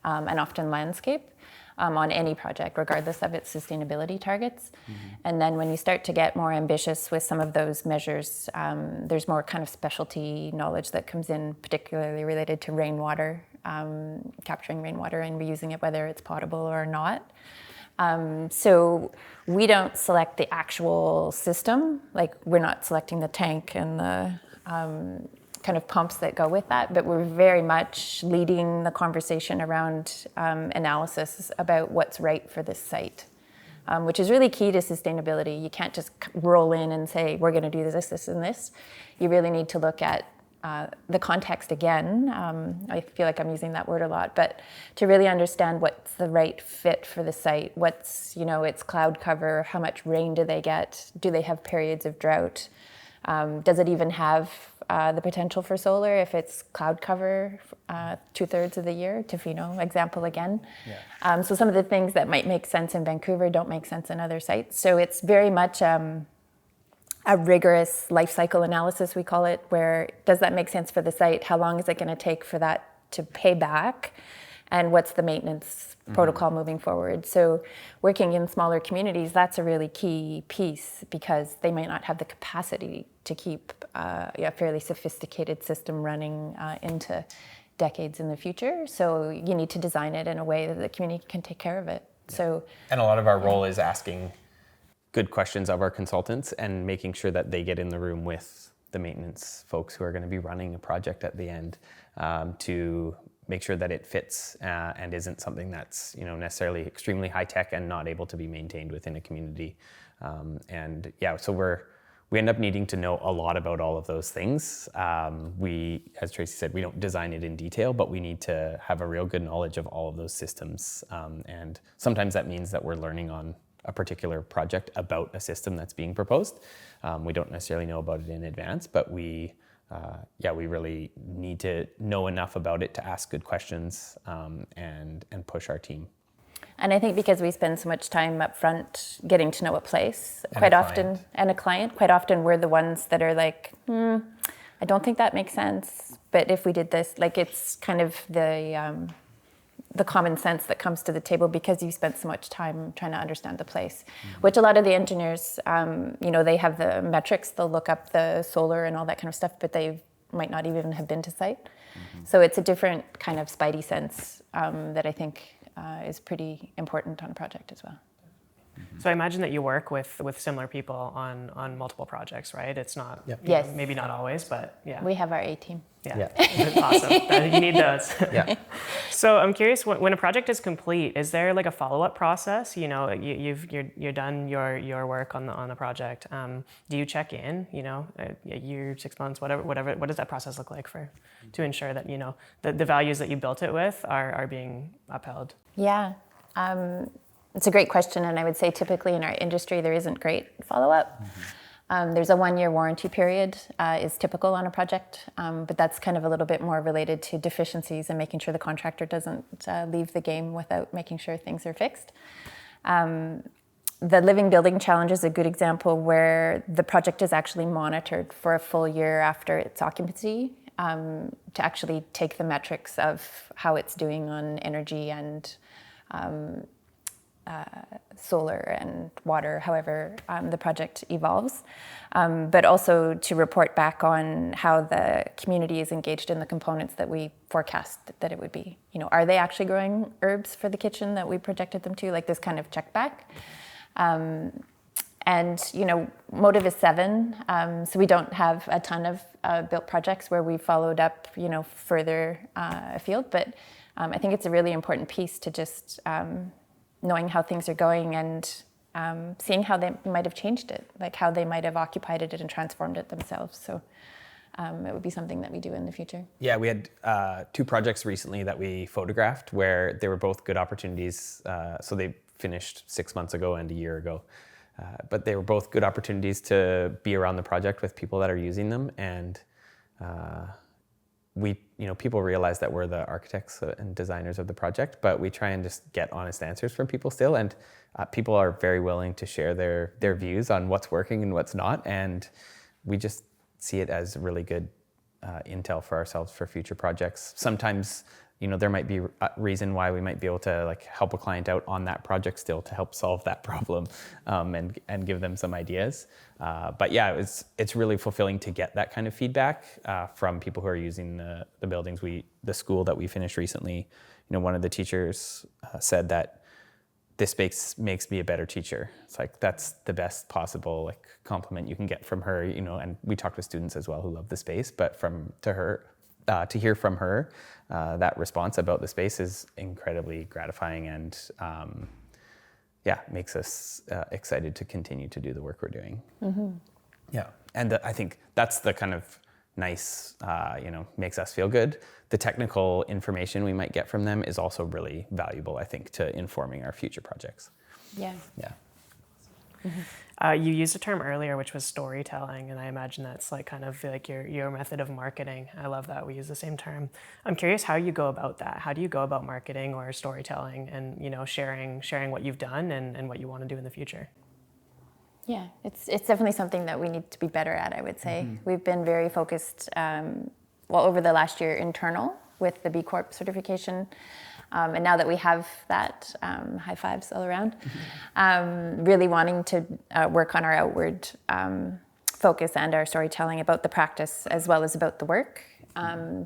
Speaker 2: and often landscape on any project, regardless of its sustainability targets. Mm-hmm. And then when you start to get more ambitious with some of those measures, there's more kind of specialty knowledge that comes in, particularly related to rainwater, capturing rainwater and reusing it, whether it's potable or not. So we don't select the actual system, like we're not selecting the tank and the kind of pumps that go with that, but we're very much leading the conversation around analysis about what's right for this site, which is really key to sustainability. You can't just roll in and say, we're going to do this, this, and this. You really need to look at the context again. I feel like I'm using that word a lot, but to really understand what's the right fit for the site, what's, its cloud cover, how much rain do they get, do they have periods of drought, does it even have the potential for solar if it's cloud cover 2/3 of the year, Tofino example again. Yeah. So some of the things that might make sense in Vancouver don't make sense in other sites. So it's very much a rigorous life cycle analysis, we call it, where does that make sense for the site? How long is it going to take for that to pay back? And what's the maintenance protocol moving forward? So working in smaller communities, that's a really key piece because they might not have the capacity to keep a fairly sophisticated system running into decades in the future. So you need to design it in a way that the community can take care of it. Yeah. So,
Speaker 3: and a lot of our role is asking good questions of our consultants and making sure that they get in the room with the maintenance folks who are going to be running a project at the end to make sure that it fits and isn't something that's necessarily extremely high tech and not able to be maintained within a community. So we end up needing to know a lot about all of those things. We, as Tracey said, we don't design it in detail, but we need to have a real good knowledge of all of those systems. And sometimes that means that we're learning on a particular project about a system that's being proposed. We don't necessarily know about it in advance, but we really need to know enough about it to ask good questions and push our team.
Speaker 2: And I think because we spend so much time up front getting to know a place, and a client, quite often we're the ones that are like, I don't think that makes sense. But if we did this, it's kind of the common sense that comes to the table because you spent so much time trying to understand the place, which a lot of the engineers, they have the metrics, they'll look up the solar and all that kind of stuff, but they might not even have been to site. Mm-hmm. So it's a different kind of spidey sense that I think is pretty important on a project as well.
Speaker 1: So I imagine that you work with similar people on multiple projects, right? It's not,
Speaker 2: yes.
Speaker 1: Maybe not always, but yeah.
Speaker 2: We have our A team.
Speaker 1: Yeah. Awesome. You need those. Yeah. So I'm curious, when a project is complete, is there a follow-up process? You're done your work on the project. Do you check in? A year, 6 months, whatever. What does that process look like to ensure that the values that you built it with are being upheld?
Speaker 2: Yeah. It's a great question, and I would say typically in our industry there isn't great follow-up. Mm-hmm. There's a 1-year warranty period is typical on a project, but that's kind of a little bit more related to deficiencies and making sure the contractor doesn't leave the game without making sure things are fixed. The Living Building Challenge is a good example where the project is actually monitored for a full year after its occupancy. to actually take the metrics of how it's doing on energy and solar and water, however the project evolves, but also to report back on how the community is engaged in the components that we forecast that it would be. You know, are they actually growing herbs for the kitchen that we projected them to? Like this kind of check back. And, you know, MOTIV is 7, so we don't have a ton of built projects where we followed up, you know, further afield. But I think it's a really important piece to just knowing how things are going and seeing how they might have changed it, like how they might have occupied it and transformed it themselves. So it would be something that we do in the future.
Speaker 3: Yeah, we had 2 projects recently that we photographed where they were both good opportunities. So they finished 6 months ago and a year ago. But they were both good opportunities to be around the project with people that are using them. And people realize that we're the architects and designers of the project, but we try and just get honest answers from people still. And people are very willing to share their views on what's working and what's not. And we just see it as really good intel for ourselves for future projects. Sometimes, you know, there might be a reason why we might be able to like help a client out on that project still to help solve that problem and give them some ideas. But yeah, it's really fulfilling to get that kind of feedback from people who are using the buildings. The school that we finished recently, you know, one of the teachers said that this makes me a better teacher. It's like, that's the best possible like compliment you can get from her, you know, and we talked with students as well who love the space, but to hear from her that response about the space is incredibly gratifying and makes us excited to continue to do the work we're doing. Mm-hmm. Yeah, and I think that's the kind of nice, makes us feel good. The technical information we might get from them is also really valuable, I think, to informing our future projects.
Speaker 2: Yeah.
Speaker 3: Yeah.
Speaker 1: Mm-hmm. You used a term earlier, which was storytelling, and I imagine that's like kind of like your method of marketing. I love that we use the same term. I'm curious how you go about that. How do you go about marketing or storytelling and, you know, sharing what you've done and what you want to do in the future?
Speaker 2: Yeah, it's definitely something that we need to be better at, I would say. Mm-hmm. We've been very focused, over the last year, internal with the B Corp certification. And now that we have that, high fives all around, really wanting to work on our outward focus and our storytelling about the practice as well as about the work.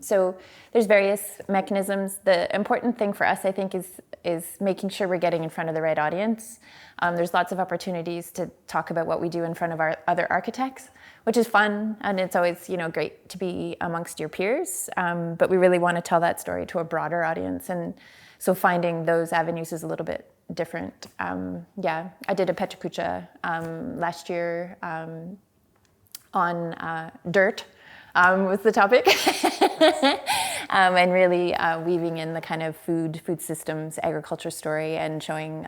Speaker 2: So there's various mechanisms. The important thing for us, I think, is making sure we're getting in front of the right audience. There's lots of opportunities to talk about what we do in front of our other architects, which is fun, and it's always, you know, great to be amongst your peers. But we really want to tell that story to a broader audience, and so finding those avenues is a little bit different. I did a Pechakucha last year on dirt. Was the topic, and really weaving in the kind of food systems, agriculture story, and showing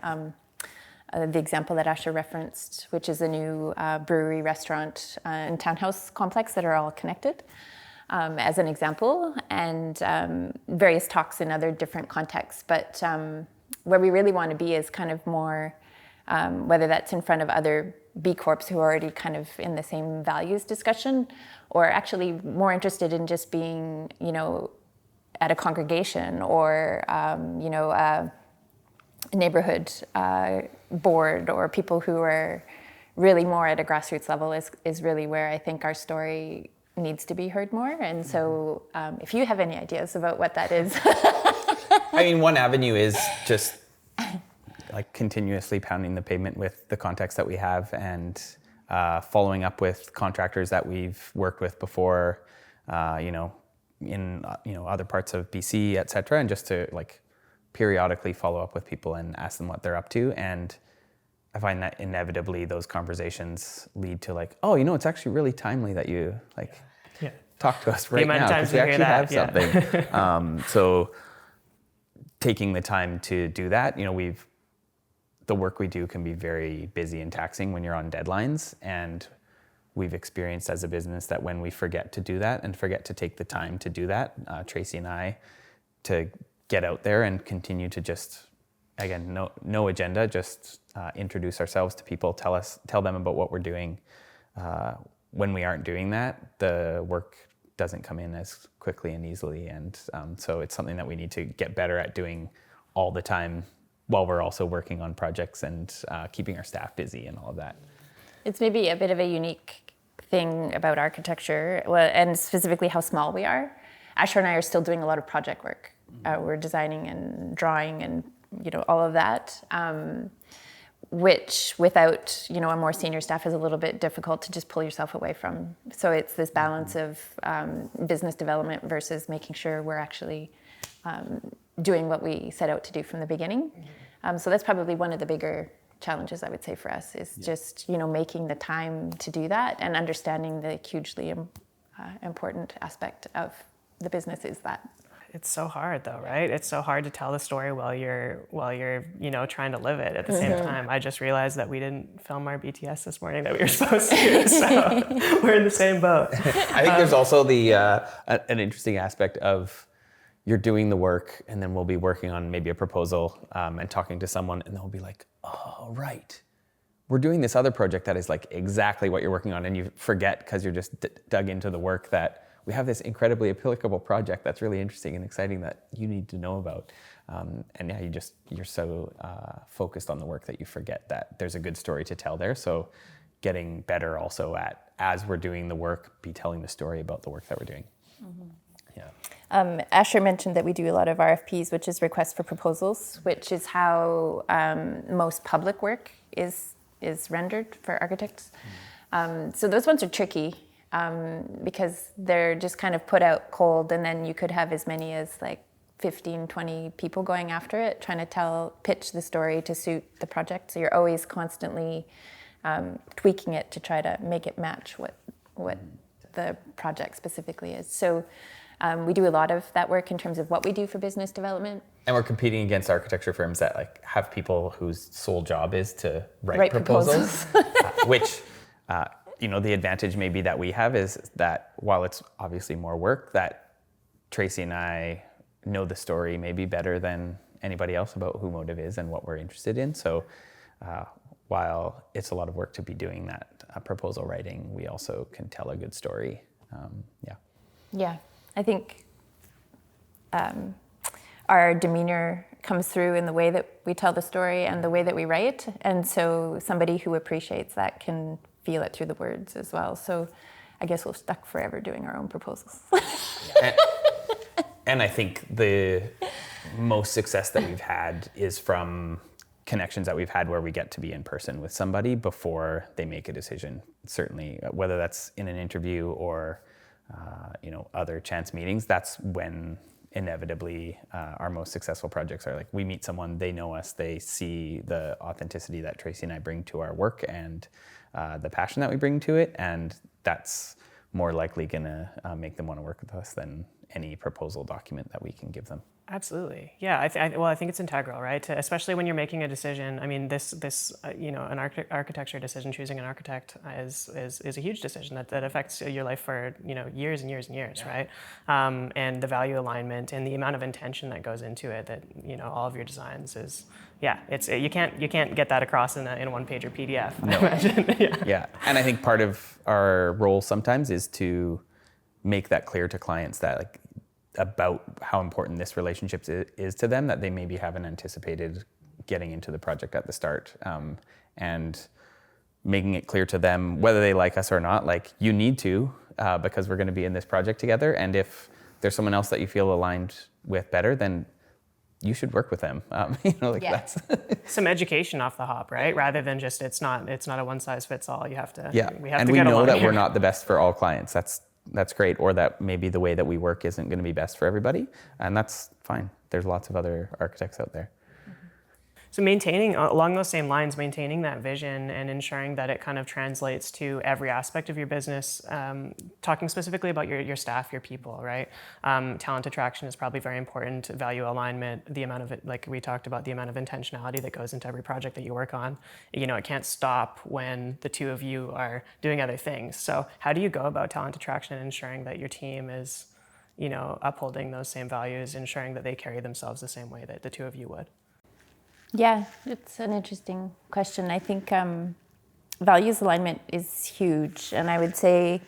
Speaker 2: the example that Asher referenced, which is a new brewery, restaurant, and townhouse complex that are all connected, as an example, and various talks in other different contexts. But where we really want to be is kind of more, whether that's in front of other B Corps who are already kind of in the same values discussion, or actually more interested in just being, you know, at a congregation or, a neighborhood board, or people who are really more at a grassroots level is really where I think our story needs to be heard more. And so if you have any ideas about what that is.
Speaker 3: I mean, one avenue is just like continuously pounding the pavement with the contacts that we have and following up with contractors that we've worked with before, in other parts of BC, et cetera, and just to like periodically follow up with people and ask them what they're up to. And I find that inevitably those conversations lead to like, oh, you know, it's actually really timely that you talk to us right now because we actually have something. So taking the time to do that, you know, the work we do can be very busy and taxing when you're on deadlines, and we've experienced as a business that when we forget to do that and forget to take the time to do that, Tracey and I, to get out there and continue to just, again, no agenda, just introduce ourselves to people, tell them about what we're doing. When we aren't doing that, the work doesn't come in as quickly and easily. And so it's something that we need to get better at doing all the time while we're also working on projects and keeping our staff busy and all of that.
Speaker 2: It's maybe a bit of a unique thing about architecture, well, and specifically how small we are. Asher and I are still doing a lot of project work. We're designing and drawing and all of that, which without a more senior staff is a little bit difficult to just pull yourself away from. So it's this balance of business development versus making sure we're actually doing what we set out to do from the beginning. So that's probably one of the bigger challenges, I would say, for us is just making the time to do that and understanding the hugely important aspect of the business is that.
Speaker 1: It's so hard though, right? It's so hard to tell the story while you're trying to live it at the same time. I just realized that we didn't film our BTS this morning that we were supposed to, so we're in the same boat.
Speaker 3: I think there's also an interesting aspect of you're doing the work and then we'll be working on maybe a proposal and talking to someone and they'll be like, oh, right. We're doing this other project that is like exactly what you're working on, and you forget because you're just dug into the work that we have this incredibly applicable project that's really interesting and exciting that you need to know about. And yeah, you're so focused on the work that you forget that there's a good story to tell there. So getting better also at, as we're doing the work, be telling the story about the work that we're doing. Mm-hmm. Yeah.
Speaker 2: Asher mentioned that we do a lot of RFPs, which is requests for proposals, which is how most public work is rendered for architects. So those ones are tricky because they're just kind of put out cold, and then you could have as many as like 15, 20 people going after it, trying to pitch the story to suit the project. So you're always constantly tweaking it to try to make it match what the project specifically is. So we do a lot of that work in terms of what we do for business development.
Speaker 3: And we're competing against architecture firms that like have people whose sole job is to write proposals. Which, the advantage maybe that we have is that while it's obviously more work, that Tracey and I know the story maybe better than anybody else about who MOTIV is and what we're interested in. So while it's a lot of work to be doing that proposal writing, we also can tell a good story.
Speaker 2: Yeah, I think our demeanor comes through in the way that we tell the story and the way that we write. And so somebody who appreciates that can feel it through the words as well. So I guess we're stuck forever doing our own proposals.
Speaker 3: And I think the most success that we've had is from connections that we've had where we get to be in person with somebody before they make a decision. Certainly, whether that's in an interview or other chance meetings, that's when inevitably our most successful projects are like we meet someone, they know us, they see the authenticity that Tracey and I bring to our work and the passion that we bring to it, and that's more likely gonna make them want to work with us than any proposal document that we can give them.
Speaker 1: Absolutely, yeah. I think it's integral, right? Especially when you're making a decision. I mean, an architecture decision, choosing an architect is a huge decision that affects your life for years and years and years, right? And the value alignment and the amount of intention that goes into it. That all of your designs is, you can't get that across in a one-pager PDF.
Speaker 3: No.
Speaker 1: I imagine.
Speaker 3: Yeah, and I think part of our role sometimes is to make that clear to clients that about how important this relationship is to them, that they maybe haven't anticipated getting into the project at the start, and making it clear to them whether they like us or not, you need to, because we're going to be in this project together, and if there's someone else that you feel aligned with better, then you should work with them. That's
Speaker 1: some education off the hop, right? Rather than just it's not a one size fits all. You have to.
Speaker 3: Yeah, and we know that we're not the best for all clients. That's great, or that maybe the way that we work isn't going to be best for everybody, and that's fine. There's lots of other architects out there.
Speaker 1: So maintaining, along those same lines, maintaining that vision and ensuring that it kind of translates to every aspect of your business, talking specifically about your staff, your people, right? Talent attraction is probably very important, value alignment, the amount of it, like we talked about, the amount of intentionality that goes into every project that you work on. It can't stop when the two of you are doing other things. So how do you go about talent attraction and ensuring that your team is, upholding those same values, ensuring that they carry themselves the same way that the two of you would?
Speaker 2: Yeah, it's an interesting question. I think values alignment is huge. And I would say,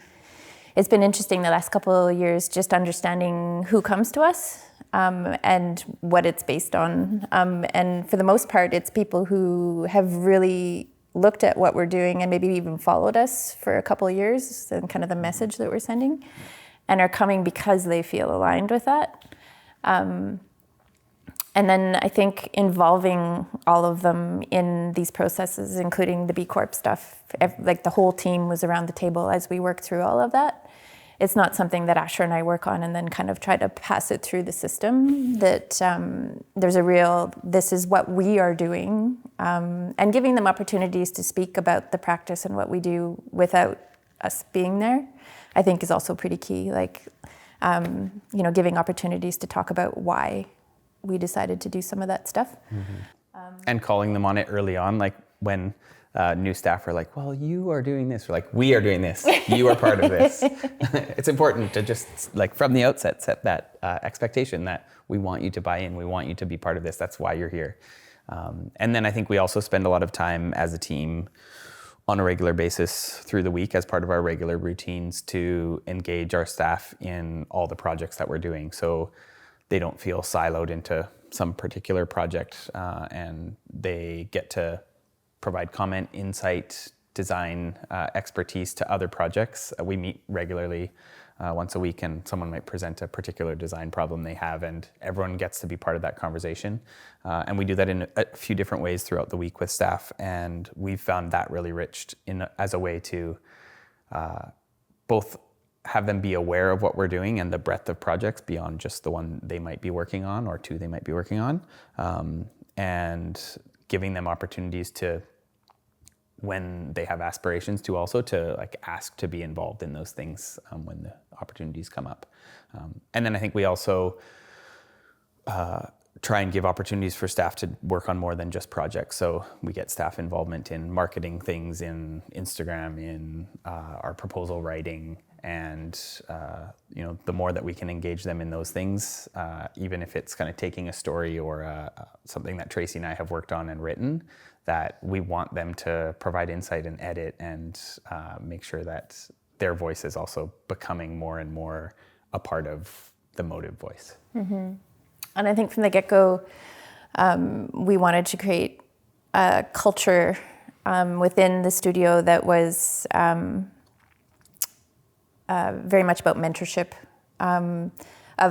Speaker 2: it's been interesting the last couple of years just understanding who comes to us and what it's based on. And for the most part, it's people who have really looked at what we're doing and maybe even followed us for a couple of years and kind of the message that we're sending, and are coming because they feel aligned with that. And then I think involving all of them in these processes, including the B Corp stuff, like the whole team was around the table as we worked through all of that. It's not something that Asher and I work on and then kind of try to pass it through the system, that there's a real, this is what we are doing, and giving them opportunities to speak about the practice and what we do without us being there, I think is also pretty key. Like, giving opportunities to talk about why we decided to do some of that stuff.
Speaker 3: And calling them on it early on, like when new staff are like, well, you are doing this. We're like, we are doing this. You are part of this. It's important to just, like, from the outset, set that expectation that we want you to buy in. We want you to be part of this. That's why you're here. And then I think we also spend a lot of time as a team on a regular basis through the week as part of our regular routines to engage our staff in all the projects that we're doing. So they don't feel siloed into some particular project, and they get to provide comment, insight, design, expertise to other projects. We meet regularly once a week, and someone might present a particular design problem they have, and everyone gets to be part of that conversation. And we do that in a few different ways throughout the week with staff, and we've found that really rich as a way to both have them be aware of what we're doing and the breadth of projects beyond just the one they might be working on or two they might be working on, and giving them opportunities to, when they have aspirations, to also to like ask to be involved in those things when the opportunities come up. And then I think we also try and give opportunities for staff to work on more than just projects. So we get staff involvement in marketing things, in Instagram, in our proposal writing, and the more that we can engage them in those things, even if it's kind of taking a story or something that Tracey and I have worked on and written, that we want them to provide insight and edit and make sure that their voice is also becoming more and more a part of the MOTIV voice. Mm-hmm.
Speaker 2: And I think from the get-go, we wanted to create a culture within the studio that was very much about mentorship of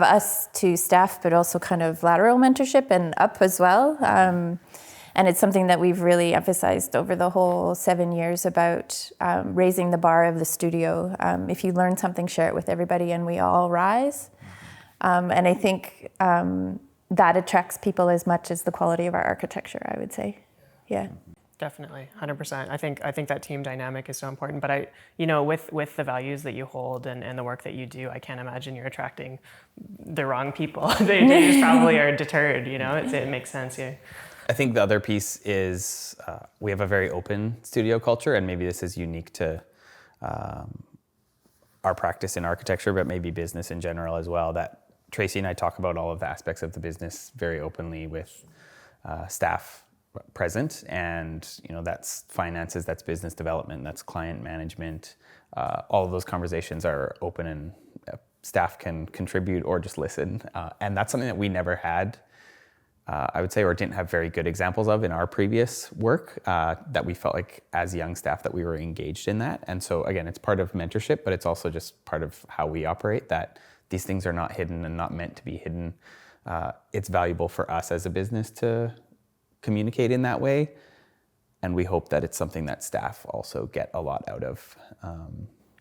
Speaker 2: us to staff, but also kind of lateral mentorship and up as well. And it's something that we've really emphasized over the whole 7 years about raising the bar of the studio. If you learn something, share it with everybody, and we all rise. And I think that attracts people as much as the quality of our architecture, I would say. Yeah.
Speaker 1: Definitely, 100%. I think that team dynamic is so important. But with the values that you hold and the work that you do, I can't imagine you're attracting the wrong people. they just probably are deterred. It makes sense. Yeah.
Speaker 3: I think the other piece is we have a very open studio culture, and maybe this is unique to our practice in architecture, but maybe business in general as well, that Tracey and I talk about all of the aspects of the business very openly with staff present, and that's finances, that's business development, that's client management. All of those conversations are open, and staff can contribute or just listen, and that's something that we never had, I would say, or didn't have very good examples of in our previous work, that we felt like as young staff that we were engaged in that. And so again, it's part of mentorship, but it's also just part of how we operate, that these things are not hidden and not meant to be hidden. It's valuable for us as a business to communicate in that way, and we hope that it's something that staff also get a lot out of.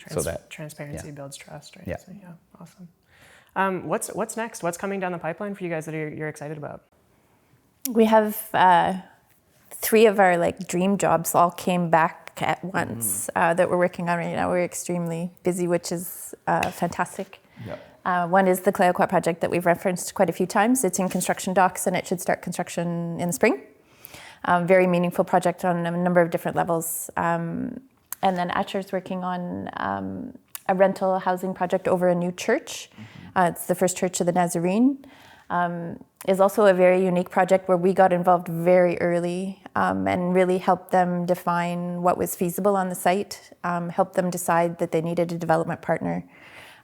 Speaker 3: So that
Speaker 1: transparency builds trust, right?
Speaker 3: Yeah.
Speaker 1: So, awesome. What's next? What's coming down the pipeline for you guys that you're excited about?
Speaker 2: We have 3 of our dream jobs all came back at once that we're working on right now. We're extremely busy, which is fantastic. Yep. One is the Clayoquot project that we've referenced quite a few times. It's in construction docks, and it should start construction in the spring. Very meaningful project on a number of different levels. And then Asher's working on a rental housing project over a new church. It's the first church of the Nazarene. is also a very unique project where we got involved very early and really helped them define what was feasible on the site, helped them decide that they needed a development partner.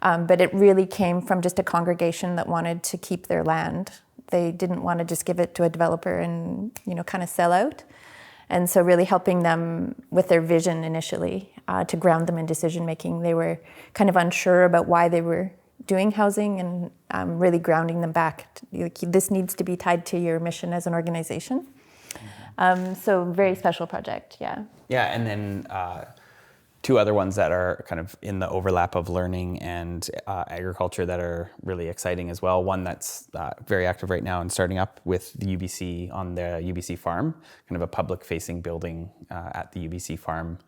Speaker 2: But it really came from just a congregation that wanted to keep their land. They didn't want to just give it to a developer and, kind of sell out. And so really helping them with their vision initially to ground them in decision making. They were kind of unsure about why they were doing housing and really grounding them back. This needs to be tied to your mission as an organization. So very special project, yeah.
Speaker 3: Yeah, and then two other ones that are kind of in the overlap of learning and agriculture that are really exciting as well. One that's very active right now and starting up with the UBC on the UBC farm, kind of a public-facing building at the UBC farm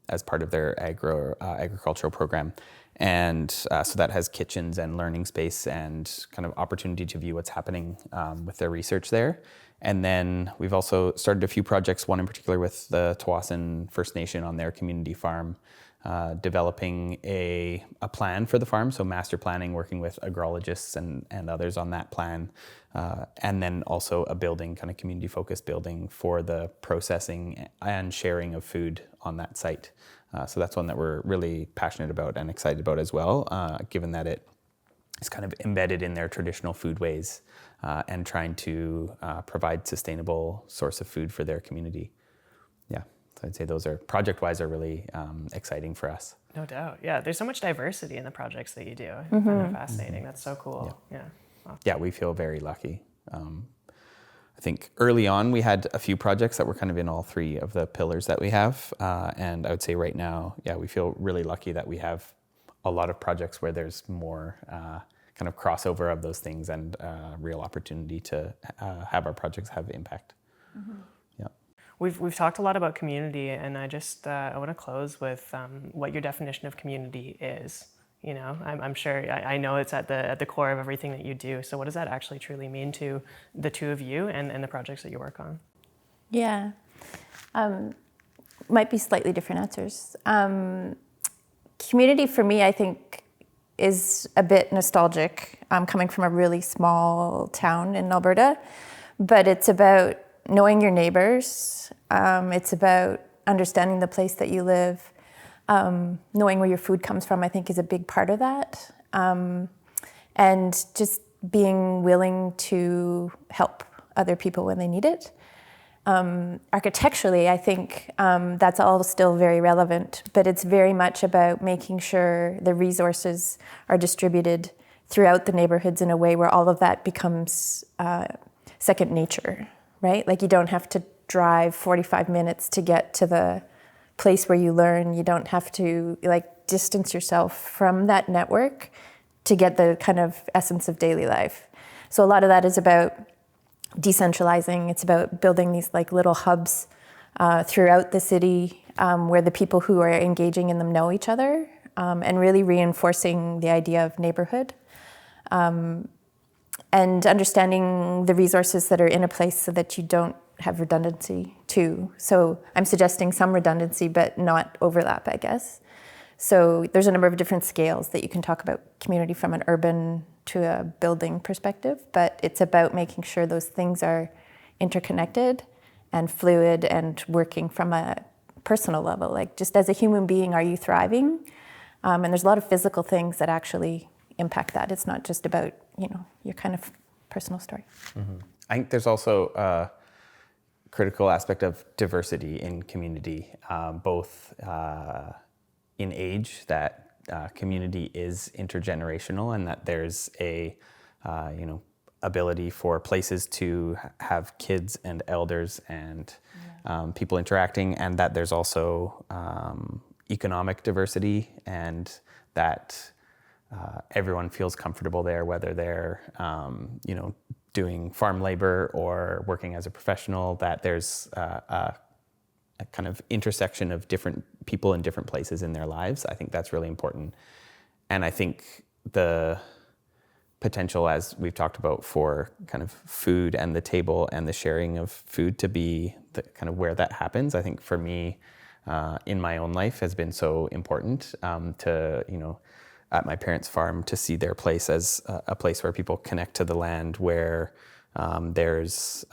Speaker 3: as part of their agricultural program. And so that has kitchens and learning space and kind of opportunity to view what's happening with their research there. And then we've also started a few projects, one in particular with the Tawasin First Nation on their community farm, developing a plan for the farm, so master planning, working with agrologists and others on that plan, and then also a building, kind of community-focused building for the processing and sharing of food on that site. So that's one that we're really passionate about and excited about as well, given that it is kind of embedded in their traditional food ways and trying to provide sustainable source of food for their community. Yeah, so I'd say those are, project-wise, are really exciting for us.
Speaker 1: No doubt. Yeah, there's so much diversity in the projects that you do. I find it fascinating. That's so cool. Yeah. Wow.
Speaker 3: Yeah, we feel very lucky. I think early on we had a few projects that were kind of in all three of the pillars that we have. And I would say right now, yeah, we feel really lucky that we have a lot of projects where there's more kind of crossover of those things and real opportunity to have our projects have impact. Yeah.
Speaker 1: We've talked a lot about community, and I want to close with what your definition of community is. I'm sure, I know it's at the core of everything that you do. So what does that actually truly mean to the two of you and the projects that you work on?
Speaker 2: Yeah, might be slightly different answers. Community for me, I think, is a bit nostalgic. Coming from a really small town in Alberta, but it's about knowing your neighbors. It's about understanding the place that you live. Knowing where your food comes from, I think, is a big part of that. And just being willing to help other people when they need it. Architecturally, I think that's all still very relevant, but it's very much about making sure the resources are distributed throughout the neighborhoods in a way where all of that becomes second nature, right? Like you don't have to drive 45 minutes to get to the place where you learn. You don't have to distance yourself from that network to get the kind of essence of daily life. So a lot of that is about decentralizing. It's about building these little hubs throughout the city where the people who are engaging in them know each other and really reinforcing the idea of neighborhood and understanding the resources that are in a place so that you don't have redundancy too. So I'm suggesting some redundancy, but not overlap, I guess. So there's a number of different scales that you can talk about community from an urban to a building perspective, but it's about making sure those things are interconnected and fluid and working from a personal level. Like just as a human being, are you thriving? And there's a lot of physical things that actually impact that. It's not just about, your kind of personal story.
Speaker 3: Mm-hmm. I think there's also critical aspect of diversity in community, both in age, that community is intergenerational and that there's a ability for places to have kids and elders and people interacting, and that there's also economic diversity and that everyone feels comfortable there, whether they're doing farm labor or working as a professional, that there's a kind of intersection of different people in different places in their lives. I think that's really important. And I think the potential, as we've talked about, for kind of food and the table and the sharing of food to be the kind of where that happens, I think for me in my own life has been so important to, at my parents' farm to see their place as a place where people connect to the land, where there's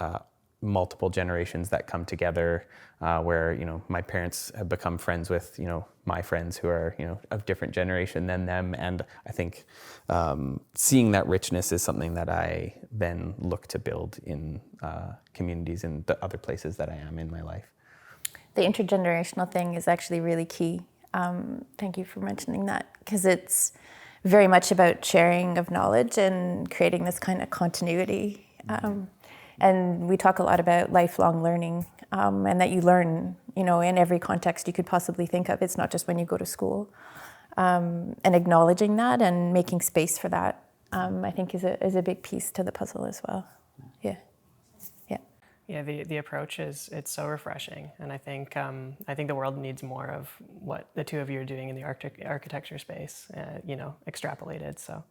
Speaker 3: multiple generations that come together, where, my parents have become friends with, my friends who are, of different generation than them. And I think seeing that richness is something that I then look to build in communities and the other places that I am in my life.
Speaker 2: The intergenerational thing is actually really key. Thank you for mentioning that, because it's very much about sharing of knowledge and creating this kind of continuity. And we talk a lot about lifelong learning, and that you learn, in every context you could possibly think of. It's not just when you go to school. And acknowledging that and making space for that, I think is a big piece to the puzzle as well. Yeah.
Speaker 1: Yeah, the approach it's so refreshing, and I think the world needs more of what the two of you are doing in the architecture space, extrapolated. So,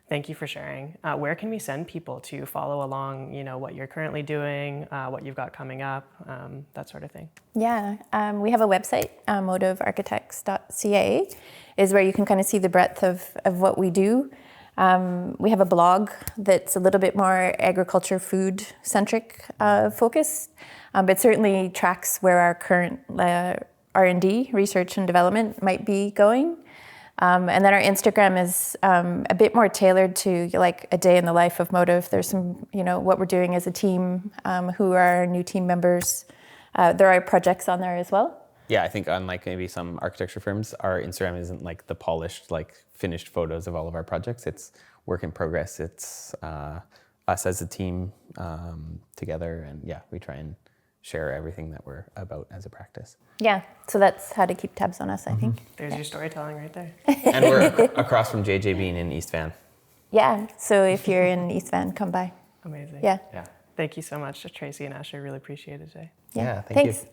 Speaker 1: thank you for sharing. Where can we send people to follow along? What you're currently doing, what you've got coming up, that sort of thing.
Speaker 2: Yeah, we have a website, motivarchitects.ca, is where you can kind of see the breadth of what we do. We have a blog that's a little bit more agriculture, food centric focused, but certainly tracks where our current R&D, research and development, might be going. And then our Instagram is a bit more tailored to like a day in the life of MOTIV. There's some, what we're doing as a team, who are our new team members. There are projects on there as well.
Speaker 3: Yeah, I think unlike maybe some architecture firms, our Instagram isn't like the polished, like finished photos of all of our projects. It's work in progress. It's us as a team together. And yeah, we try and share everything that we're about as a practice.
Speaker 2: Yeah, so that's how to keep tabs on us, I think.
Speaker 1: There's your storytelling right there.
Speaker 3: And we're across from JJ Bean in East Van.
Speaker 2: Yeah, so if you're in East Van, come by.
Speaker 1: Amazing.
Speaker 2: Yeah.
Speaker 1: Thank you so much, Tracey and Asher. Really appreciate it today.
Speaker 3: Yeah, thank
Speaker 2: Thanks.
Speaker 3: you.